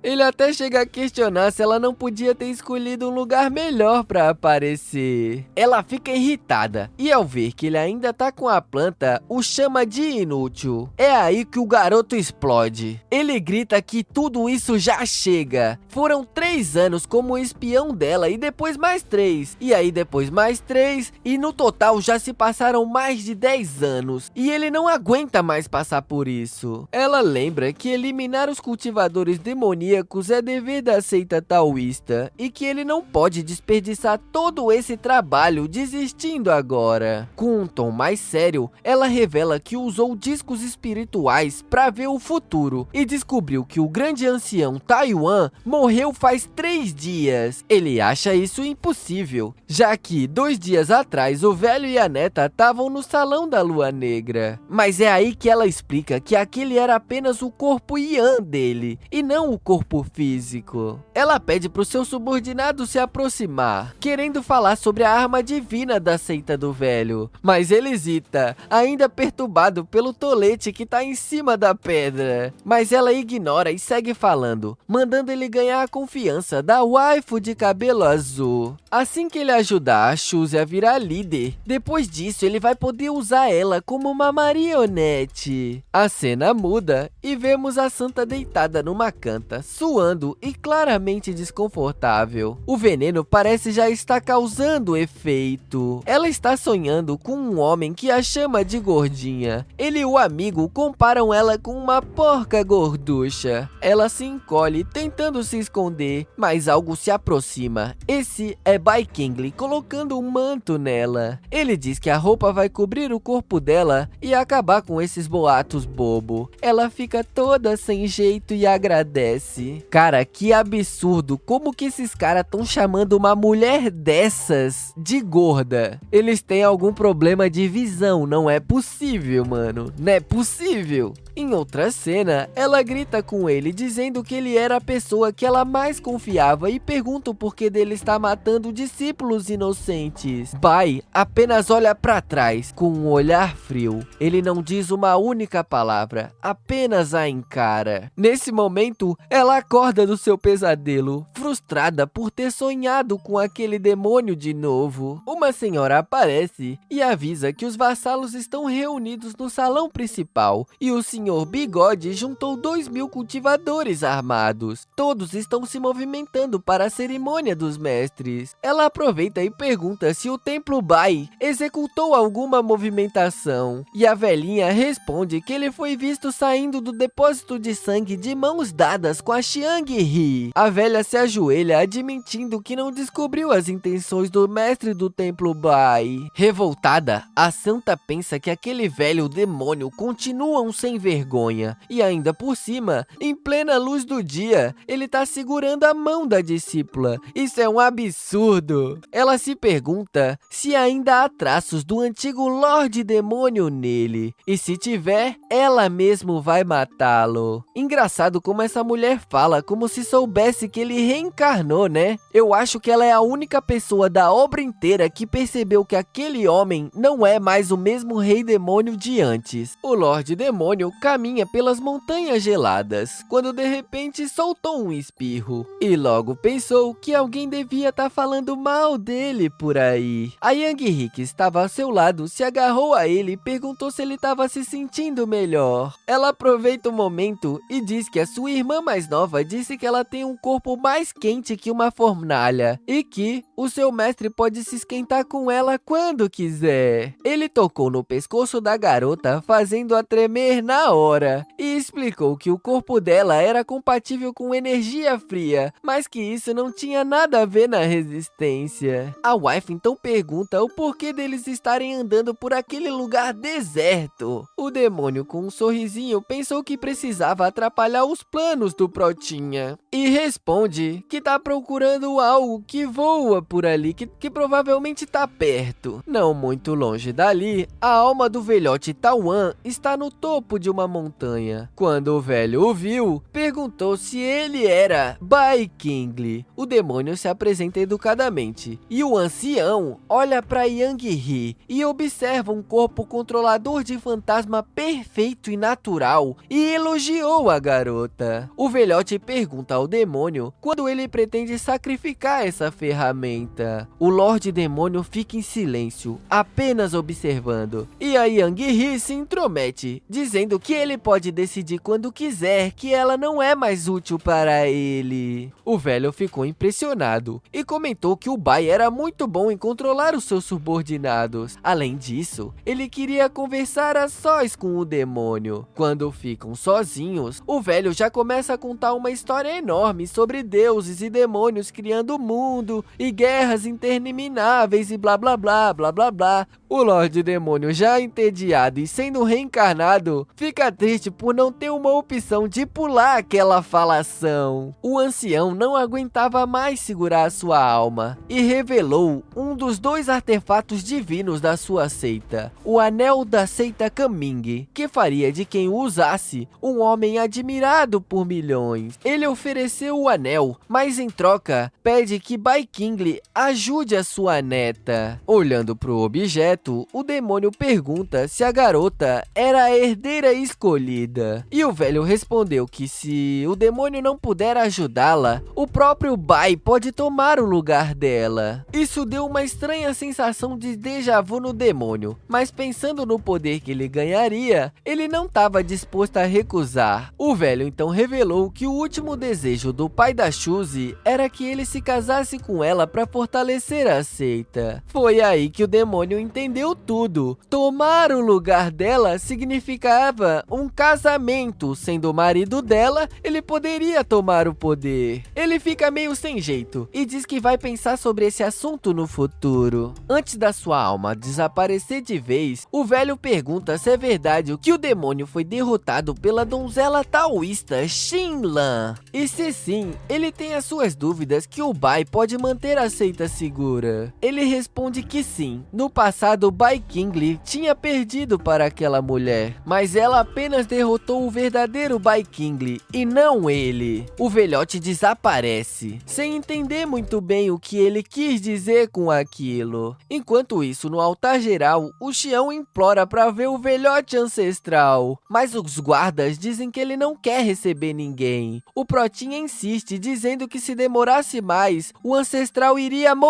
Ele até chega a questionar se ela não podia ter escolhido um lugar melhor para aparecer. Ela fica irritada e ao ver que ele ainda tá com a planta, o chama de inútil. É aí que o garoto explode. Ele grita que tudo isso já chega. Foram 3 anos como espião dela e depois mais 3. E aí depois mais 3 e no total já se passaram mais de 10 anos. E ele não aguenta mais passar por isso. Ela lembra que eliminar os cultivadores demoníacos é dever da seita taoísta e que ele não pode desperdiçar todo esse trabalho desistindo agora. Com um tom mais sério, ela revela que usou discos espirituais para ver o futuro e descobriu que o grande ancião Taiwan morreu faz 3 dias. Ele acha isso impossível, já que 2 dias atrás o velho e a neta estavam no salão da lua negra. Mas é aí que ela explica que aquele era apenas o corpo Yan dele e não o corpo físico. Ela pede para o seu subordinado se aproximar, querendo falar sobre a arma divina da seita do velho, mas ele hesita, ainda perturbado pelo tolete que tá em cima da pedra. Mas ela ignora e segue falando, mandando ele ganhar a confiança da waifu de cabelo azul. Assim que ele ajudar a Shuzi a virar líder, depois disso ele vai poder usar ela como uma marionete. A cena muda e vemos a santa deitada numa canta, suando e claramente desconfortável. O veneno parece já estar causando efeito. Ela está sonhando com um homem que a chama de gordinha. Ele e o amigo comparam ela com uma porca gorducha. Ela se encolhe tentando se esconder, mas algo se aproxima. Esse é Bai Qiangli colocando um manto nela. Ele diz que a roupa vai cobrir o corpo dela e acabar com esses boatos bobo. Ela fica toda sem jeito e agradece. Cara, que absurdo, como que esses caras estão chamando uma mulher dessas de gorda? Eles têm algum problema de visão, não é possível, mano. Não é possível. Em outra cena, ela grita com ele dizendo que ele era a pessoa que ela mais confiava e pergunta o porquê dele estar matando discípulos inocentes. Bai apenas olha pra trás com um olhar frio. Ele não diz uma única palavra, apenas a encara. Nesse momento, ela acorda do seu pesadelo, frustrada por ter sonhado com aquele demônio de novo. Uma senhora aparece e avisa que os vassalos estão reunidos no salão principal e o senhor Bigode juntou 2.000 cultivadores armados. Todos estão se movimentando para a cerimônia dos mestres. Ela aproveita e pergunta se o templo Bai executou alguma movimentação. E a velhinha responde que ele foi visto saindo do depósito de sangue de mãos dadas com a Xianghe. A velha se ajoelha admitindo que não descobriu as intenções do mestre do templo Bai. Revoltada, a santa pensa que aquele velho demônio continua sem vergonha. E ainda por cima, em plena luz do dia, ele tá segurando a mão da discípula. Isso é um absurdo. Ela se pergunta se ainda há traços do antigo Lorde Demônio nele. E se tiver, ela mesmo vai matá-lo. Engraçado como essa mulher fala, como se soubesse que ele reencarnou, né? Eu acho que ela é a única pessoa da obra inteira que percebeu que aquele homem não é mais o mesmo rei demônio de antes. O Lorde Demônio caminha pelas montanhas geladas, quando de repente soltou um espirro. E logo pensou que alguém devia estar falando mal dele por aí. A Young-hee, que estava ao seu lado, se agarrou a ele e perguntou se ele estava se sentindo melhor. Ela aproveita o momento e diz que a sua irmã mais nova disse que ela tem um corpo mais quente que uma fornalha e que o seu mestre pode se esquentar com ela quando quiser. Ele tocou no pescoço da garota, fazendo-a tremer na hora, e explicou que o corpo dela era compatível com energia fria, mas que isso não tinha nada a ver na resistência. A wife então pergunta o porquê deles estarem andando por aquele lugar deserto. O demônio, com um sorrisinho, pensou que precisava atrapalhar os planos do Protinha e responde que tá procurando algo que voa por ali, que provavelmente tá perto. Não muito longe dali, a alma do velhote Tawan está no topo de uma montanha. Quando o velho o viu, perguntou se ele era Bai King. O demônio se apresenta educadamente e o ancião olha para Young-hee e observa um corpo controlador de fantasma perfeito e natural e elogiou a garota. O velhote pergunta ao demônio quando ele pretende sacrificar essa ferramenta. O Lorde Demônio fica em silêncio, apenas observando, e a Young-hee se intromete, dizendo que ele pode decidir quando quiser que ela não é mais útil para ele. O velho ficou impressionado e comentou que o Bai era muito bom em controlar os seus subordinados. Além disso, ele queria conversar a sós com o demônio. Quando ficam sozinhos, o velho já começa a contar uma história enorme sobre deuses e demônios criando o mundo e guerras intermináveis e blá blá blá blá blá blá. O Lorde Demônio, já entediado e sendo reencarnado, fica triste por não ter uma opção de pular aquela falação. O ancião não aguentava mais segurar a sua alma e revelou um dos 2 artefatos divinos da sua seita, o Anel da Seita Kaming, que faria de quem o usasse um homem admirado por milhões. Ele ofereceu o anel, mas em troca pede que Bai King ajude a sua neta. Olhando para o objeto, o demônio pergunta se a garota era a herdeira escolhida. E o velho respondeu que se o demônio não puder ajudá-la, o próprio Bai pode tomar o lugar dela. Isso deu uma estranha sensação de déjà vu no demônio, mas pensando no poder que ele ganharia, ele não estava disposto a recusar. O velho então revelou que o último desejo do pai da Shuzi era que ele se casasse com ela para fortalecer a seita. Foi aí que o demônio entendeu tudo. Tomar o lugar dela significava um casamento. Sendo o marido dela, ele poderia tomar o poder. Ele fica meio sem jeito e diz que vai pensar sobre esse assunto no futuro. Antes da sua alma desaparecer de vez, o velho pergunta se é verdade que o demônio foi derrotado pela donzela taoísta Xinlan. E se sim, ele tem as suas dúvidas que o Bai pode manter a seita segura. Ele responde que sim. No passado, Bai King tinha perdido para aquela mulher, mas ela apenas derrotou o verdadeiro Bai King e não ele. O velhote desaparece, sem entender muito bem o que ele quis dizer com aquilo. Enquanto isso, no altar geral, o Xião implora para ver o velhote ancestral, mas os guardas dizem que ele não quer receber ninguém. O Protinha insiste, dizendo que se demorasse mais, o ancestral iria morrer.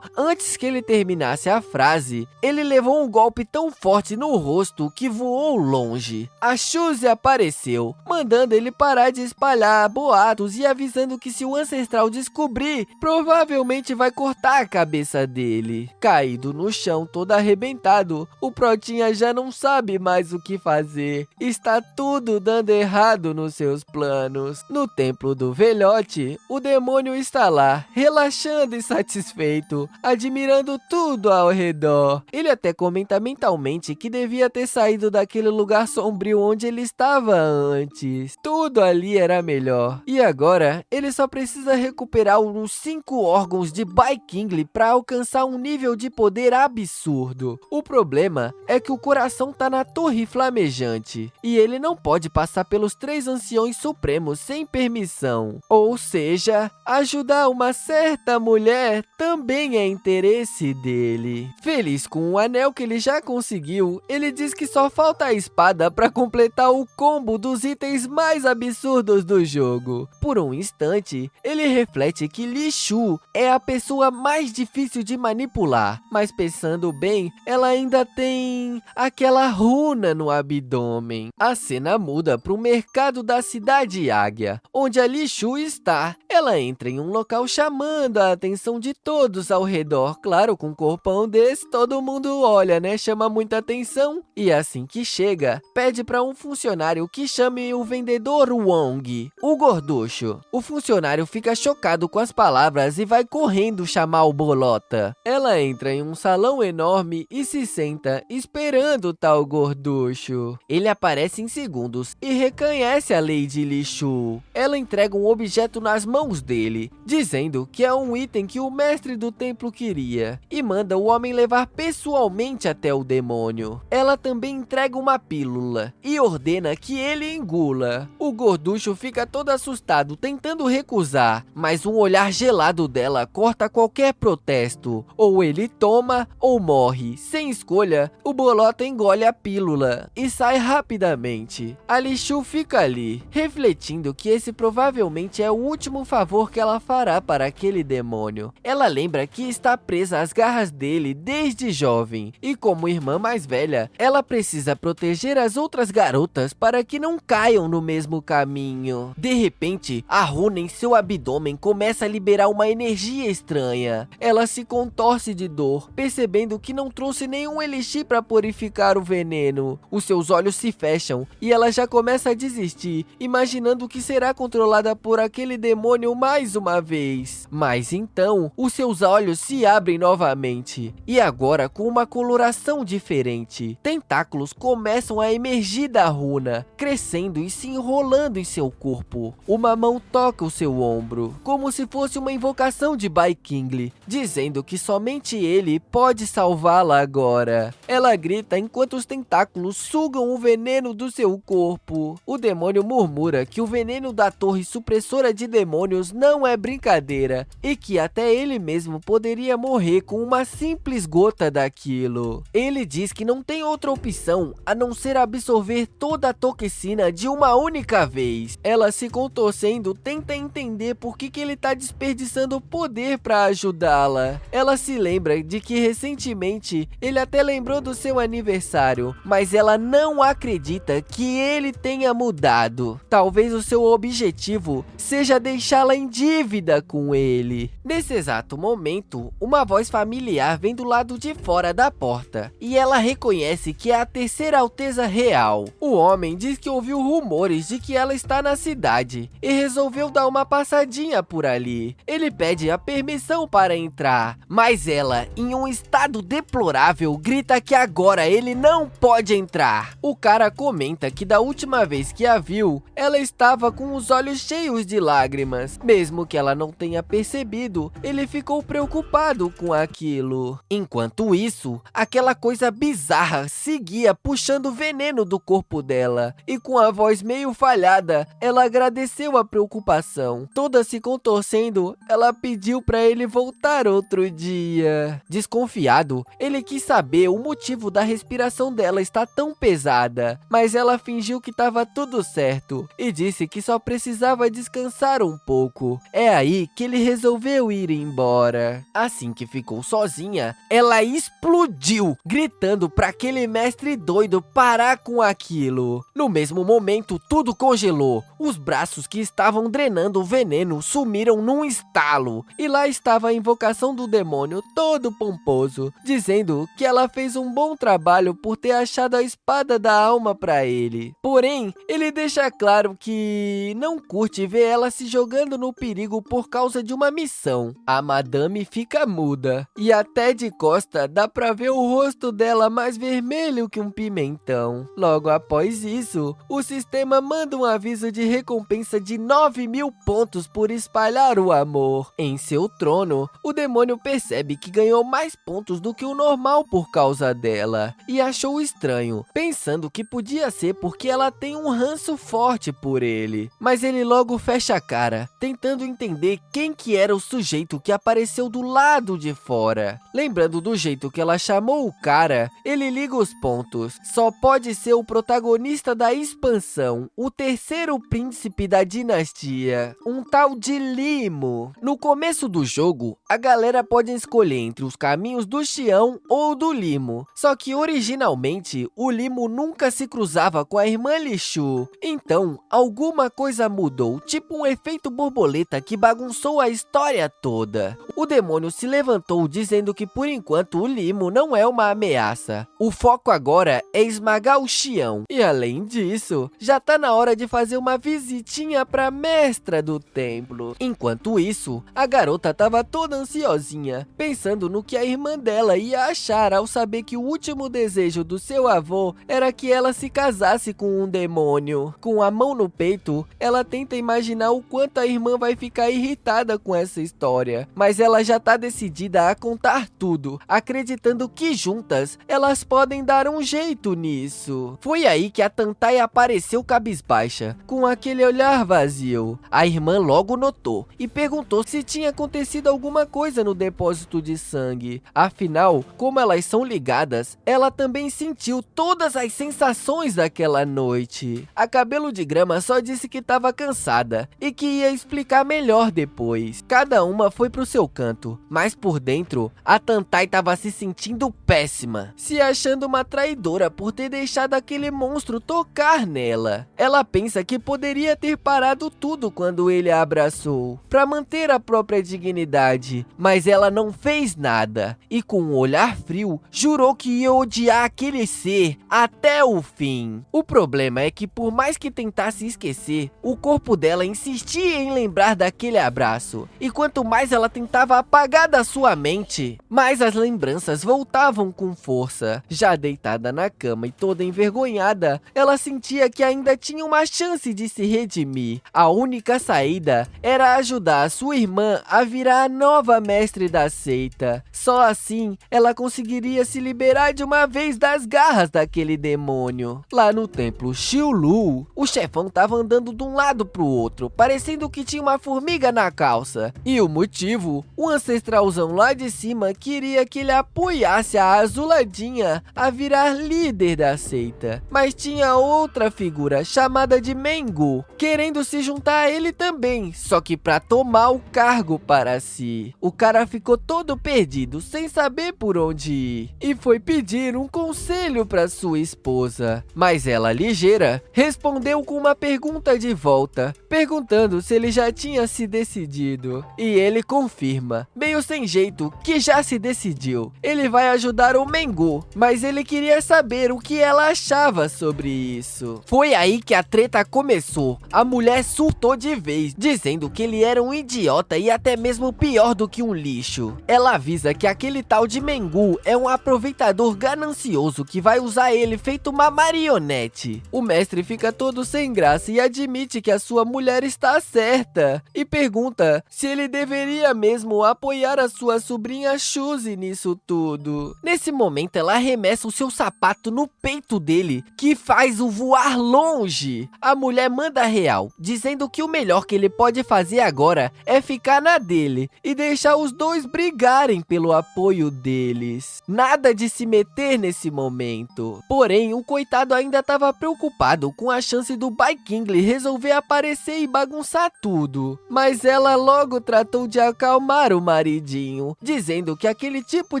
Antes que ele terminasse a frase, ele levou um golpe tão forte no rosto que voou longe. A Shuzi apareceu, mandando ele parar de espalhar boatos e avisando que se o ancestral descobrir, provavelmente vai cortar a cabeça dele. Caído no chão, todo arrebentado, o Protinha já não sabe mais o que fazer. Está tudo dando errado nos seus planos. No templo do velhote, o demônio está lá, relaxando e satisfeito, admirando tudo ao redor. Ele até comenta mentalmente que devia ter saído daquele lugar sombrio onde ele estava antes. Tudo ali era melhor. E agora, ele só precisa recuperar os 5 órgãos de Bai King para alcançar um nível de poder absurdo. O problema é que o coração tá na torre flamejante e ele não pode passar pelos 3 anciões supremos sem permissão. Ou seja, ajudar uma certa mulher também é interesse dele. Feliz com o anel que ele já conseguiu, ele diz que só falta a espada para completar o combo dos itens mais absurdos do jogo. Por um instante, ele reflete que Li Shu é a pessoa mais difícil de manipular, mas pensando bem, ela ainda tem aquela runa no abdômen. A cena muda para o mercado da Cidade Águia, onde a Li Shu está. Ela entra em um local chamando a atenção de todos ao redor. Claro, com um corpão desse, todo mundo olha, né? Chama muita atenção. E assim que chega, pede para um funcionário que chame o vendedor Wong, o gorducho. O funcionário fica chocado com as palavras e vai correndo chamar o Bolota. Ela entra em um salão enorme e se senta esperando o tal gorducho. Ele aparece em segundos e reconhece a Lady Li Shu. Ela entrega um objeto nas mãos dele, dizendo que é um item que o mestre do templo queria, e manda o homem levar pessoalmente até o demônio. Ela também entrega uma pílula e ordena que ele engula. O gorducho fica todo assustado, tentando recusar, mas um olhar gelado dela corta qualquer protesto. Ou ele toma ou morre. Sem escolha, o Bolota engole a pílula e sai rapidamente. A Li Shu fica ali, refletindo que esse provavelmente é o último favor que ela fará para aquele demônio. Ela lembra que está presa às garras dele desde jovem, e como irmã mais velha, ela precisa proteger as outras garotas para que não caiam no mesmo caminho. De repente, a runa em seu abdômen começa a liberar uma energia estranha. Ela se contorce de dor, percebendo que não trouxe nenhum elixir para purificar o veneno. Os seus olhos se fecham e ela já começa a desistir, imaginando que será controlada por aquele demônio mais uma vez. Mas então, os seus olhos se abrem novamente, e agora com uma coloração diferente. Tentáculos começam a emergir da runa, crescendo e se enrolando em seu corpo. Uma mão toca o seu ombro, como se fosse uma invocação de Bai King, dizendo que somente ele pode salvá-la agora. Ela grita enquanto os tentáculos sugam o veneno do seu corpo. O demônio murmura que o veneno da torre supressora de demônios não é brincadeira e que até ele mesmo poderia morrer com uma simples gota daquilo. Ele diz que não tem outra opção a não ser absorver toda a toxina de uma única vez. Ela, se contorcendo, tenta entender por que ele está desperdiçando poder para ajudá-la. Ela se lembra de que recentemente ele até lembrou do seu aniversário, mas ela não acredita que ele tenha mudado. Talvez o seu objetivo seja deixá-la em dívida com ele. Nesse exato momento, uma voz familiar vem do lado de fora da porta, e ela reconhece que é a Terceira Alteza Real. O homem diz que ouviu rumores de que ela está na cidade e resolveu dar uma passadinha por ali. Ele pede a permissão para entrar, mas ela, em um estado deplorável, grita que agora ele não pode entrar. O cara comenta que da última vez que a viu, ela estava com os olhos cheios de lágrimas. Mesmo que ela não tenha percebido, ele ficou preocupado com aquilo. Enquanto isso, aquela coisa bizarra seguia puxando veneno do corpo dela, e com a voz meio falhada, ela agradeceu a preocupação. Toda se contorcendo, ela pediu para ele voltar outro dia. Desconfiado, ele quis saber o motivo da respiração dela estar tão pesada, mas ela fingiu que estava tudo certo e disse que só precisava descansar um pouco. É aí que ele resolveu ir embora. Assim que ficou sozinha, ela explodiu, gritando para aquele mestre doido parar com aquilo. No mesmo momento, tudo congelou. Os braços que estavam drenando o veneno sumiram num estalo, e lá estava a invocação do demônio todo pomposo, dizendo que ela fez um bom trabalho por ter achado a espada da alma para ele. Porém, ele deixa claro que não curte ver ela se jogando no perigo por causa de uma missão. A madame fica muda, e até de costa dá pra ver o rosto dela mais vermelho que um pimentão. Logo após isso, o sistema manda um aviso de recompensa de 9.000 pontos por espalhar o amor. Em seu trono, o demônio percebe que ganhou mais pontos do que o normal por causa dela, e achou estranho, pensando que podia ser porque ela tem um ranço forte por ele. Mas ele logo fecha a cara, tentando entender quem que era o sujeito que apareceu do lado de fora. Lembrando do jeito que ela chamou o cara, ele liga os pontos. Só pode ser o protagonista da expansão, o terceiro príncipe da dinastia, um tal de Limo. No começo do jogo, a galera pode escolher entre os caminhos do Xião ou do Limo, só que originalmente o Limo nunca se cruzava com a irmã Li Shu. Então, alguma coisa mudou, tipo um efeito borboleta que bagunçou a história toda. O demônio se levantou dizendo que por enquanto o Limo não é uma ameaça. O foco agora é esmagar o Xião. E além disso, já tá na hora de fazer uma visitinha pra mestra do templo. Enquanto isso, a garota tava toda ansiosinha, pensando no que a irmã dela ia achar ao saber que o último desejo do seu avô era que ela se casasse com um demônio. Com a mão no peito, ela tenta imaginar o quanto a irmã vai ficar irritada com essa história, mas ela já tá decidida a contar tudo, acreditando que juntas elas podem dar um jeito nisso. Foi aí que a Tantai apareceu cabisbaixa, com aquele olhar vazio. A irmã logo notou e perguntou se tinha acontecido alguma coisa no depósito de sangue. Afinal, como elas são ligadas, ela também sentiu todas as sensações daquela noite. A Cabelo de Grama só disse que estava cansada e que ia explicar melhor depois. Cada uma foi pro seu canto, mas por dentro, a Tantai estava se sentindo péssima, se achando uma traidora por ter deixado aquele monstro tocar nela. Ela pensa que poderia ter parado tudo quando ele a abraçou, para manter a própria dignidade, mas ela não fez nada e com um olhar frio, jurou que ia odiar aquele ser até o fim. O problema é que por mais que tentasse esquecer, o corpo dela insistia em lembrar daquele abraço, e quanto mais ela tentava apagar da sua mente, mais as lembranças voltavam com força. Já deitada na cama e toda envergonhada, ela sentia que ainda tinha uma chance de se redimir. A única saída era ajudar a sua irmã a virar a nova mestre da seita. Só assim, ela conseguiria se liberar de uma vez das garras daquele demônio. Lá no templo Xiulu, o chefão tava andando de um lado pro outro, parecendo que tinha uma formiga na calça. E o motivo? O ancestralzão lá de cima queria que ele apoiasse a Azuladinha a virar líder da seita. Mas tinha outra figura chamada de Mengu, querendo se juntar a ele também, só que pra tomar o cargo para si. O cara ficou todo perdido, sem saber por onde ir, e foi pedir um conselho para sua esposa. Mas ela, ligeira, respondeu com uma pergunta de volta, perguntando se ele já tinha se decidido. E ele confirma, meio sem jeito, que já se decidiu. Ele vai ajudar o Mengu, mas ele queria saber o que ela achava sobre isso. Foi aí que a treta começou. A mulher surtou de vez, dizendo que ele era um idiota e até mesmo pior do que um lixo. Ela avisa que aquele tal de Mengu é um aproveitador ganancioso que vai usar ele feito uma marionete. O mestre fica todo sem graça e admite que a sua mulher está certa, e pergunta se ele deveria mesmo apoiar a sua sobrinha Shuzi nisso tudo. Nesse momento, ela arremessa o seu sapato no peito dele, que faz-o voar longe. A mulher manda real, dizendo que o melhor que ele pode fazer agora é ficar na dele e deixar os dois brigarem pelo apoio deles. Nada de se meter nesse momento. Porém, o coitado ainda estava preocupado com a chance do Bai Qingli resolver aparecer e bagunçar tudo. Mas ela logo tratou de acalmar o maridinho, dizendo que aquele tipo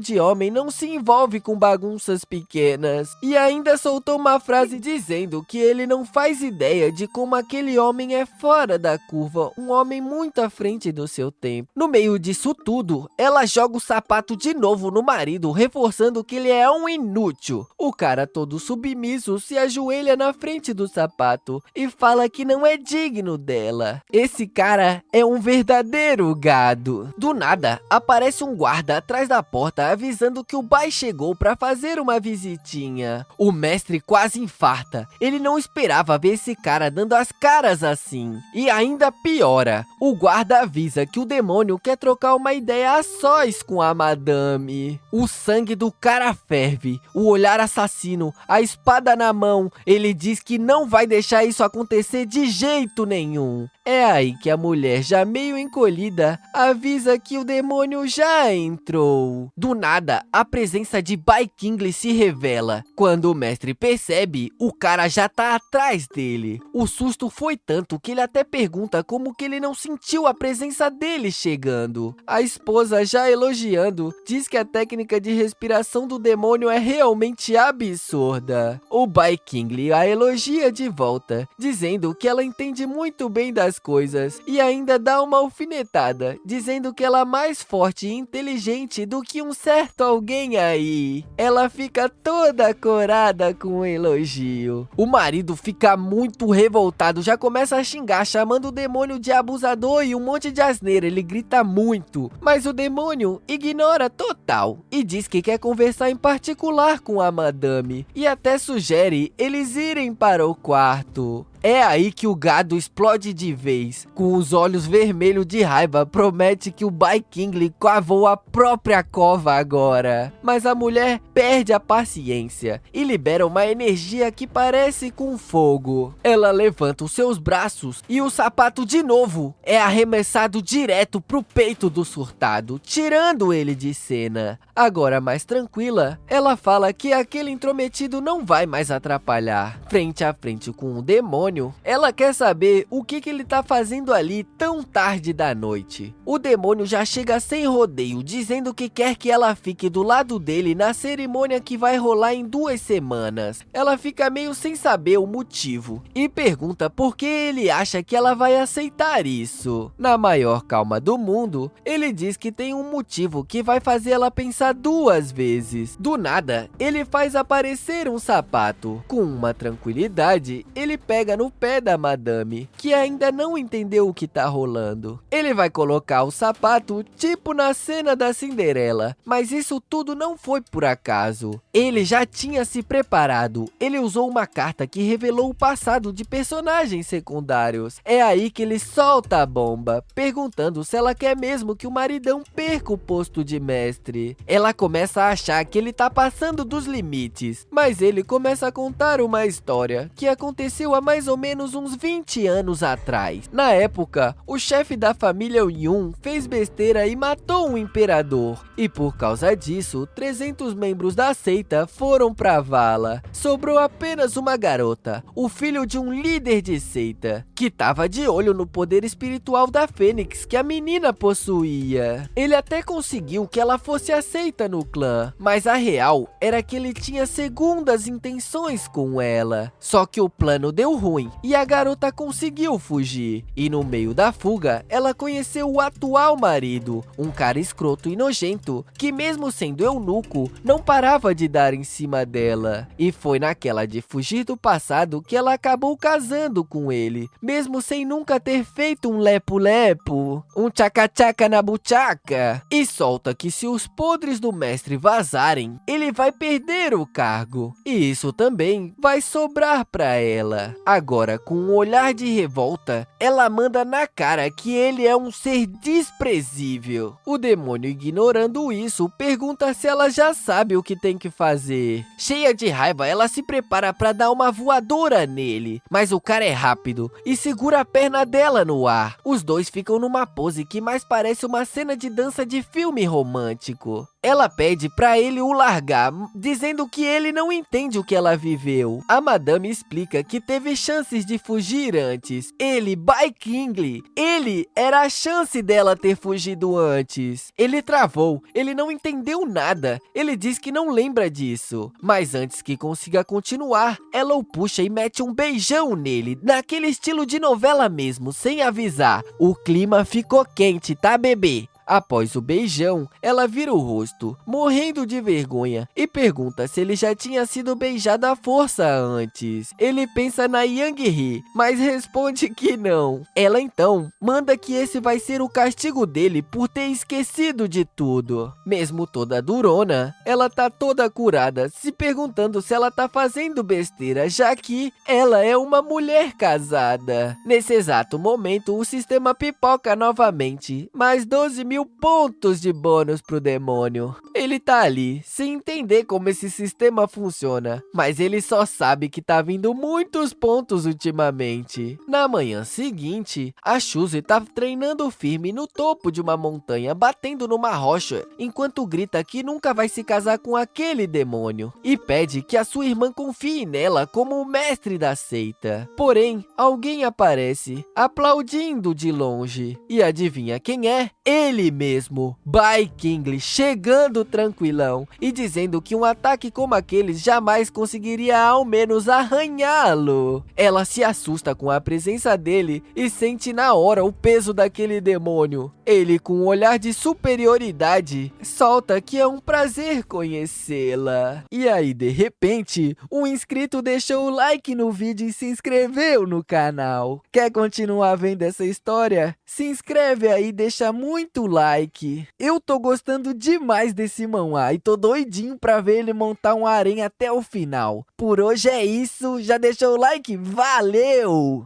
de homem não se envolve com bagunças pequenas. E ainda soltou uma frase dizendo que ele não faz ideia de como aquele homem é fora da curva, um homem muito à frente do seu tempo. No meio disso tudo, ela joga o sapato de novo no marido, reforçando que ele é um inútil. O cara todo submisso se ajoelha na frente do sapato e fala que não é digno dela. Esse cara é um verdadeiro gado. Do nada, aparece um guarda atrás da porta avisando que o Bai chegou para fazer uma visitinha. O mestre quase infarta. Ele não esperava ver esse cara dando as caras assim. E ainda piora, o guarda avisa que o demônio quer trocar uma ideia a sós com a madame. O sangue do cara ferve, o olhar assassino, a espada na mão. Ele diz que não vai deixar isso acontecer de jeito nenhum. É aí que a mulher, já meio encolhida, avisa que o demônio já entrou. Do nada, a presença de Bai Qingli se revela. Quando o mestre percebe percebe, o cara já tá atrás dele. O susto foi tanto que ele até pergunta como que ele não sentiu a presença dele chegando. A esposa, já elogiando, diz que a técnica de respiração do demônio é realmente absurda. O Bai King a elogia de volta, dizendo que ela entende muito bem das coisas e ainda dá uma alfinetada, dizendo que ela é mais forte e inteligente do que um certo alguém aí. Ela fica toda corada com o elogio. O marido fica muito revoltado, já começa a xingar, chamando o demônio de abusador e um monte de asneira. Ele grita muito, mas o demônio ignora total e diz que quer conversar em particular com a madame e até sugere eles irem para o quarto. É aí que o gado explode de vez. Com os olhos vermelhos de raiva, promete que o Bai King cavou a própria cova agora. Mas a mulher perde a paciência e libera uma energia que parece com fogo. Ela levanta os seus braços e o sapato de novo é arremessado direto pro peito do surtado, tirando ele de cena. Agora mais tranquila, ela fala que aquele intrometido não vai mais atrapalhar. Frente a frente com o demônio, ela quer saber o que ele tá fazendo ali tão tarde da noite. O demônio já chega sem rodeio, dizendo que quer que ela fique do lado dele na cerimônia que vai rolar em 2 semanas. Ela fica meio sem saber o motivo e pergunta por que ele acha que ela vai aceitar isso. Na maior calma do mundo, ele diz que tem um motivo que vai fazer ela pensar 2 vezes. Do nada, ele faz aparecer um sapato. Com uma tranquilidade, ele pega no pé da madame, que ainda não entendeu o que tá rolando. Ele vai colocar o sapato tipo na cena da Cinderela, mas isso tudo não foi por acaso. Ele já tinha se preparado. Ele usou uma carta que revelou o passado de personagens secundários. É aí que ele solta a bomba, perguntando se ela quer mesmo que o maridão perca o posto de mestre. Ela começa a achar que ele tá passando dos limites, mas ele começa a contar uma história que aconteceu há mais ou menos uns 20 anos atrás. Na época, o chefe da família Yun fez besteira e matou um imperador, e por causa disso, 300 membros da seita foram pra vala. Sobrou apenas uma garota, o filho de um líder de seita, que tava de olho no poder espiritual da Fênix que a menina possuía. Ele até conseguiu que ela fosse aceita no clã, mas a real era que ele tinha segundas intenções com ela. Só que o plano deu ruim e a garota conseguiu fugir. E no meio da fuga, ela conheceu o atual marido, um cara escroto e nojento, que mesmo sendo eunuco, não parava de dar em cima dela. E foi naquela de fugir do passado que ela acabou casando com ele, mesmo sem nunca ter feito um lepo-lepo, um tchaca-tchaca na buchaca. E solta que se os podres do mestre vazarem, ele vai perder o cargo. E isso também vai sobrar pra ela. Agora, com um olhar de revolta, ela manda na cara que ele é um ser desprezível. O demônio, ignorando isso, pergunta se ela já sabe o que tem que fazer. Cheia de raiva, ela se prepara pra dar uma voadora nele, mas o cara é rápido e segura a perna dela no ar. Os dois ficam numa pose que mais parece uma cena de dança de filme romântico. Ela pede pra ele o largar, dizendo que ele não entende o que ela viveu. A madame explica que teve chances de fugir antes. Ele, Bai King, ele era a chance dela ter fugido antes. Ele travou, ele não entendeu nada. Ele diz que não lembra disso. Mas antes que consiga continuar, ela o puxa e mete um beijão nele, naquele estilo de novela mesmo, sem avisar. O clima ficou quente, tá, bebê? Após o beijão, ela vira o rosto, morrendo de vergonha, e pergunta se ele já tinha sido beijado à força antes. Ele pensa na Yang Hee, mas responde que não. Ela então manda que esse vai ser o castigo dele por ter esquecido de tudo. Mesmo toda durona, ela tá toda curada, se perguntando se ela tá fazendo besteira, já que ela é uma mulher casada. Nesse exato momento, o sistema pipoca novamente, mas 12.000 1000 pontos de bônus pro demônio. Ele tá ali, sem entender como esse sistema funciona, mas ele só sabe que tá vindo muitos pontos ultimamente. Na manhã seguinte, a Suzy tá treinando firme no topo de uma montanha, batendo numa rocha, enquanto grita que nunca vai se casar com aquele demônio, e pede que a sua irmã confie nela como o mestre da seita. Porém, alguém aparece, aplaudindo de longe. E adivinha quem é? Ele mesmo, Bai King, chegando tranquilão e dizendo que um ataque como aqueles jamais conseguiria ao menos arranhá-lo. Ela se assusta com a presença dele e sente na hora o peso daquele demônio. Ele, com um olhar de superioridade, solta que é um prazer conhecê-la. E aí, de repente, um inscrito deixou o like no vídeo e se inscreveu no canal. Quer continuar vendo essa história? Se inscreve aí e deixa muito like. Eu tô gostando demais desse manhwa e tô doidinho pra ver ele montar um harém até o final. Por hoje é isso, já deixou o like? Valeu!